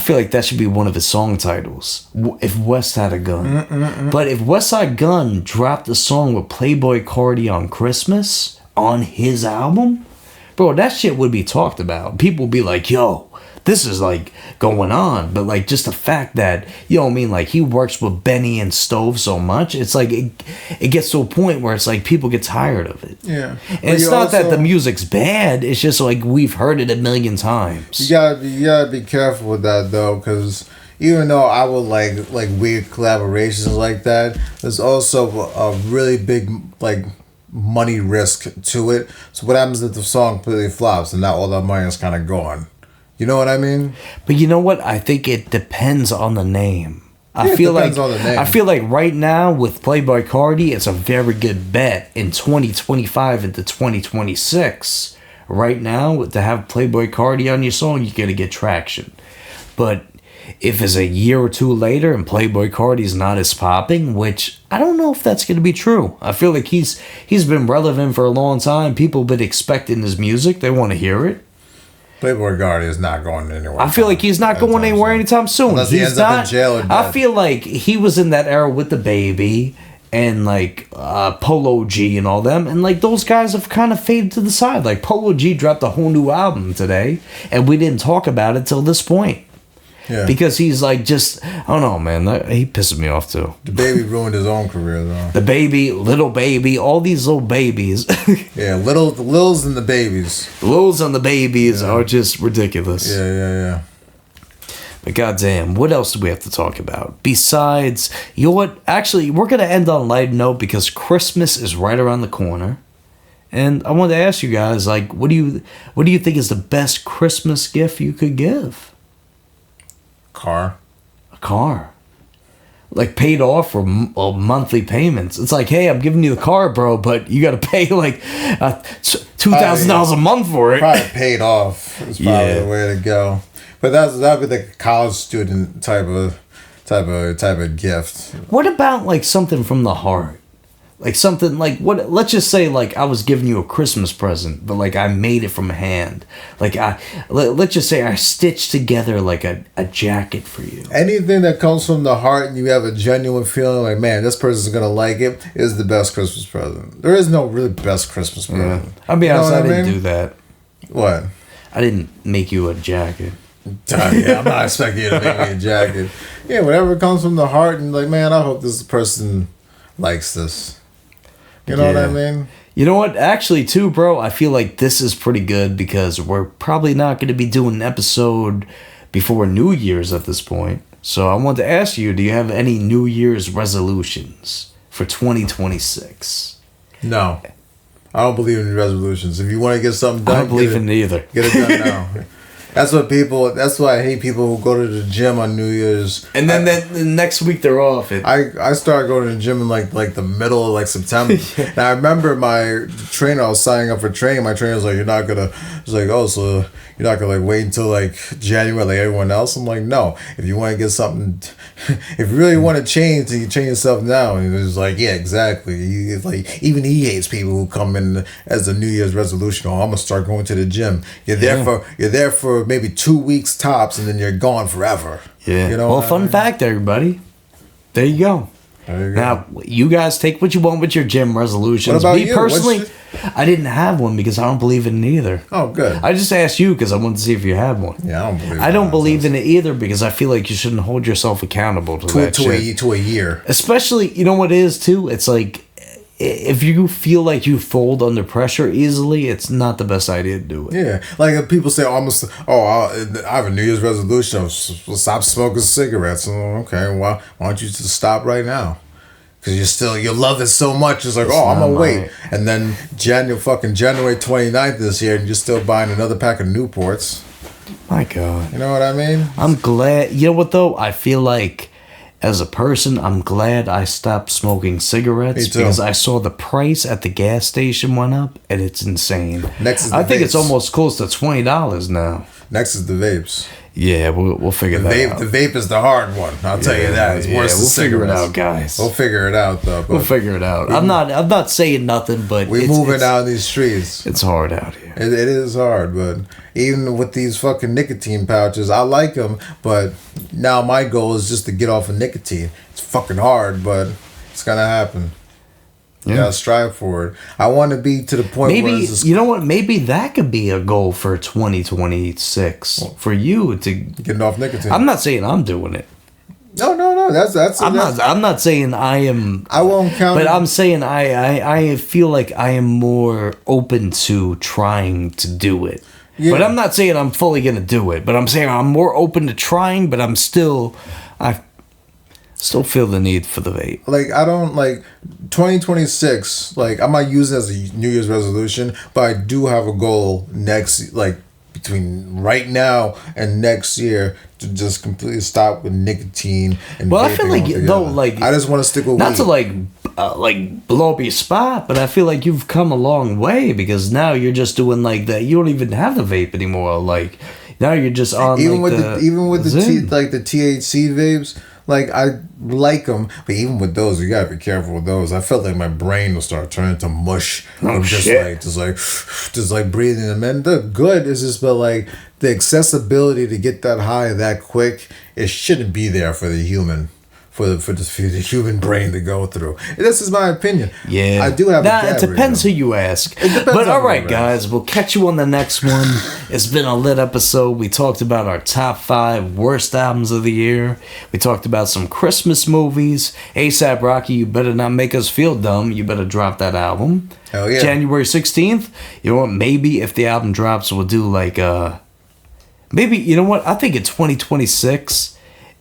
feel like that should be one of his song titles. If West had a gun. But if Westside Gunn dropped a song with Playboi Carti on Christmas on his album, bro, that shit would be talked about. People would be like, yo, this is like going on. But like just the fact that, like he works with Benny and Stove so much, it's like it gets to a point where it's like people get tired of it. Yeah. And it's not that the music's bad, it's just like we've heard it a million times. You gotta be careful with that though, because even though I would like weird collaborations like that, there's also a really big like money risk to it. So what happens if the song completely flops and now all that money is kind of gone? You know what I mean? But you know what? I think it depends on the name. I feel like right now with Playboi Carti, it's a very good bet in 2025 into 2026. Right now, to have Playboi Carti on your song, you're gonna get traction. But if it's a year or 2 later and Playboi Carti's not as popping, which I don't know if that's gonna be true. I feel like he's been relevant for a long time. People have been expecting his music. They want to hear it. Playboi Carti is not going anywhere. I feel like he's not going anywhere anytime soon. Unless he ends up in jail or dead. I feel like he was in that era with the Baby and like Polo G and all them, and like those guys have kind of faded to the side. Like Polo G dropped a whole new album today, and we didn't talk about it till this point. Yeah. Because he's like just, I don't know, man. He pisses me off too. The Baby ruined his own career though. The Baby, Little Baby, all these little babies. Yeah, the Lils and the Babies. The Lils and the Babies are just ridiculous. Yeah. But goddamn, what else do we have to talk about? Besides, you know what? Actually, we're going to end on a light note because Christmas is right around the corner. And I wanted to ask you guys, like, what do you think is the best Christmas gift you could give? Car. car. Like paid off for monthly payments. It's like, hey, I'm giving you the car, bro, but you got to pay like $2,000 a month for it. Probably paid off is probably the way to go. But that'd be like a college student type of gift. What about like something from the heart? Like something like what? Let's just say like I was giving you a Christmas present, but like I made it from hand. Like let's just say I stitched together like a jacket for you. Anything that comes from the heart and you have a genuine feeling like, man, this person's gonna like it, is the best Christmas present. There is no really best Christmas present. Yeah. I'll be honest, I didn't do that. What? I didn't make you a jacket. Yeah, I'm not expecting you to make me a jacket. Yeah, whatever comes from the heart and like, man, I hope this person likes this. You know what I mean? You know what? Actually, too, bro, I feel like this is pretty good because we're probably not going to be doing an episode before New Year's at this point. So I want to ask you, do you have any New Year's resolutions for 2026? No. I don't believe in resolutions. If you want to get something done, I don't believe in it either. Get it done now. That's why I hate people who go to the gym on New Year's. And then the next week they're off. I started going to the gym in like the middle of like September. And I remember my trainer, I was signing up for training. My trainer was like, so you're not gonna like wait until like January like everyone else? I'm like, no. If you want to get something, if you really want to change, then you change yourself now. And he was like, yeah, exactly. It's like even he hates people who come in as a New Year's resolution. Oh, I'm gonna start going to the gym. You're there for maybe 2 weeks tops, and then you're gone forever. Yeah. You know. Well, fun fact, everybody. There you go. Now, you guys take what you want with your gym resolutions. What about Me personally, I didn't have one because I don't believe in it either. Oh, good. I just asked you because I wanted to see if you had one. Yeah, I don't believe in it either because I feel like you shouldn't hold yourself accountable to a year. Especially, you know what it is too? It's like, if you feel like you fold under pressure easily, it's not the best idea to do it. Yeah, like if people say, I have a New Year's resolution of stop smoking cigarettes. Okay, why don't you just stop right now? Because you love it so much. It's like, I'm gonna wait. And then January 29th this year, and you're still buying another pack of Newports. My God. You know what I mean? I'm glad. You know what though? I feel like, as a person, I'm glad I stopped smoking cigarettes because I saw the price at the gas station went up, and it's insane. I think it's almost close to $20 now. Next is the vapes. Yeah, we'll figure that out. The vape is the hard one. I'll tell you that. It's worse than cigarettes. We'll figure it out, guys. We'll figure it out, though. We'll figure it out. I'm not saying nothing, but we're moving out these streets. It's hard out here. It is hard, but even with these fucking nicotine pouches, I like them. But now my goal is just to get off of nicotine. It's fucking hard, but it's gonna happen. You gotta strive for it. I want to be to the point where you know what? Maybe that could be a goal for 2026 for you to getting off nicotine. I'm not saying I'm doing it. No. That's. I'm not saying I am. I won't count. But I'm saying I feel like I am more open to trying to do it. Yeah. But I'm not saying I'm fully gonna do it. But I'm saying I'm more open to trying. But I still feel the need for the vape. Like, I don't, 2026, I'm not using it as a New Year's resolution, but I do have a goal between right now and next year to just completely stop with nicotine and I feel like, I just want to stick with not weed. To, blow up your spot, but I feel like you've come a long way because now you're just doing, that. You don't even have the vape anymore. Now you're just on, even with the THC vapes. I like them, but even with those, you gotta be careful with those. I felt like my brain will start turning to mush. Just breathing them in. They're good. It's just, but the accessibility to get that high that quick, it shouldn't be there for the human. For the human brain to go through. This is my opinion. Yeah. I do have a it depends who you ask. But all right, guys, we'll catch you on the next one. It's been a lit episode. We talked about our top 5 worst albums of the year. We talked about some Christmas movies. A$AP Rocky, you better not make us feel dumb. You better drop that album. Hell yeah. January 16th. You know what? Maybe if the album drops, we'll do maybe, you know what? I think in 2026...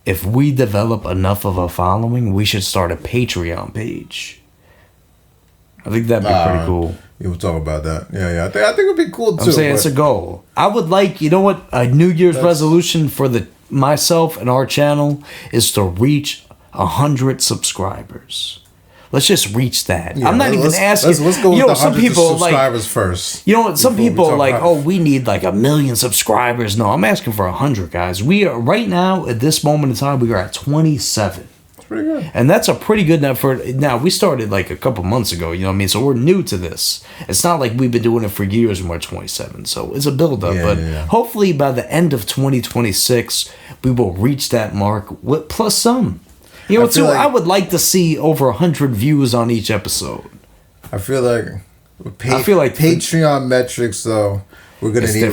if we develop enough of a following, we should start a Patreon page. I think that'd be pretty cool. Yeah, we'll talk about that. Yeah. I think it'd be cool too. I'm saying it's a goal. I would like, you know what, a New Year's resolution for myself and our channel is to reach 100 subscribers. Let's just reach that. Yeah, I'm not even asking. Let's go with the 100 subscribers first. You know what? Some people are like, oh, we need like 1 million subscribers. No, I'm asking for 100, guys. We are right now at this moment in time. We are at 27. That's pretty good, and that's a pretty good number. Now we started like a couple months ago. You know what I mean? So we're new to this. It's not like we've been doing it for years and we're 27. So it's a build up. Hopefully by the end of 2026, we will reach that mark with plus some. You know, I would like to see over 100 views on each episode. I feel like Patreon metrics though. We're gonna need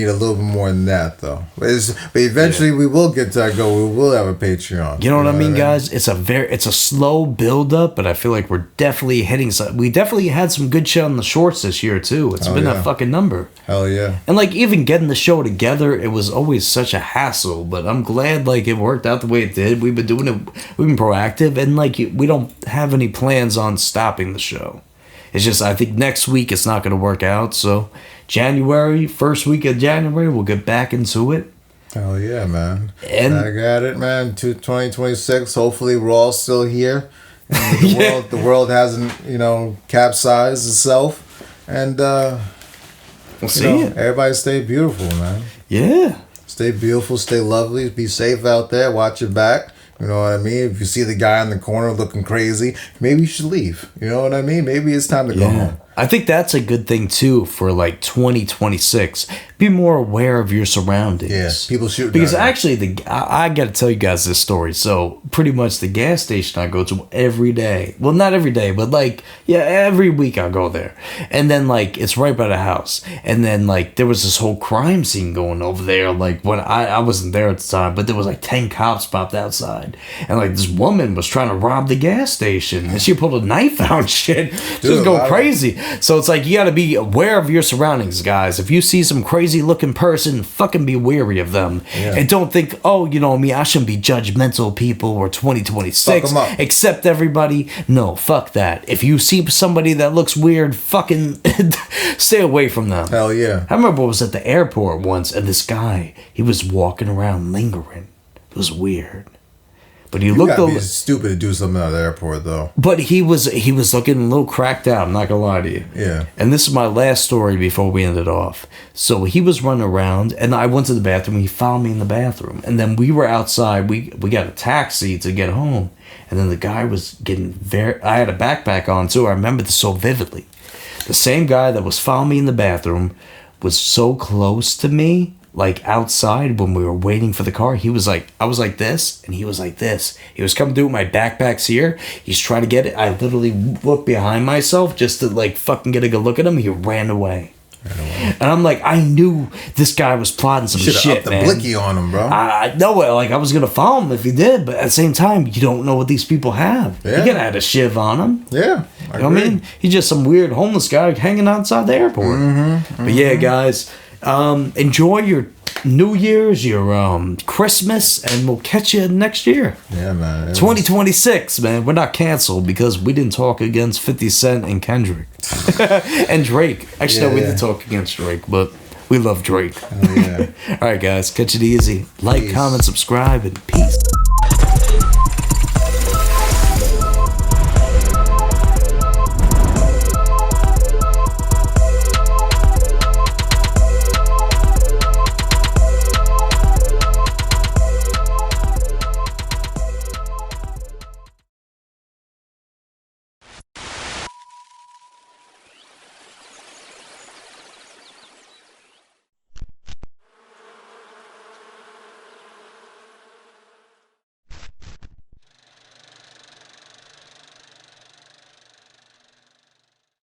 a little bit more than that though. But eventually we will get to that goal. We will have a Patreon. You know what I mean, guys? It's a slow build up, but I feel like we're definitely hitting some. We definitely had some good shit on the shorts this year too. It's been a fucking number. Hell yeah! And like even getting the show together, it was always such a hassle. But I'm glad like it worked out the way it did. We've been doing it. We've been proactive, and like we don't have any plans on stopping the show. It's just I think next week it's not going to work out. So first week of January, we'll get back into it. Hell yeah, man! And I got it, man. 2026. Hopefully, we're all still here. And the world hasn't, capsized itself, and we'll see. Everybody stay beautiful, man. Yeah. Stay beautiful. Stay lovely. Be safe out there. Watch your back. You know what I mean? If you see the guy in the corner looking crazy, maybe you should leave. You know what I mean? Maybe it's time to go home. I think that's a good thing too for like 2026. Be more aware of your surroundings. Yeah, people shoot. Because actually, I got to tell you guys this story. So pretty much the gas station I go to every day. Well, not every day, but like every week I go there. And then like it's right by the house. And then like there was this whole crime scene going over there. Like when I wasn't there at the time, but there was like 10 cops popped outside, and like this woman was trying to rob the gas station, and she pulled a knife out and shit. She was going crazy. So it's like you got to be aware of your surroundings, guys. If you see some crazy looking person, fucking be wary of them. Yeah. And don't think, oh, you know me, I shouldn't be judgmental, people, or 2026. Accept everybody. No, fuck that. If you see somebody that looks weird, fucking stay away from them. Hell yeah. I remember I was at the airport once, and this guy, he was walking around lingering. It was weird. But he looked stupid to do something at the airport, though. But he was looking a little cracked out. I'm not gonna lie to you. Yeah. And this is my last story before we end it off. So he was running around, and I went to the bathroom. He found me in the bathroom, and then we were outside. We got a taxi to get home, and then the guy was getting I had a backpack on too. I remember this so vividly. The same guy that was found me in the bathroom was so close to me. Like outside when we were waiting for the car, he was like, I was like this, and he was like this. He was coming through with my backpack's here. He's trying to get it. I literally looked behind myself just to like fucking get a good look at him. He ran away. And I'm like, I knew this guy was plotting some shit, man. Should've upped the blicky on him, bro. I know, like I was gonna follow him if he did, but at the same time, you don't know what these people have. Yeah. He could have had a shiv on him. Yeah, you know what I mean? He's just some weird homeless guy hanging outside the airport. But yeah, guys. Enjoy your New Year's, your Christmas, and we'll catch you next year. Yeah, man. 2026, man. We're not canceled because we didn't talk against 50 Cent and Kendrick. And Drake. Actually, no, we didn't talk against Drake, but we love Drake. Oh, yeah. All right, guys. Catch it easy. Like, comment, subscribe, and peace.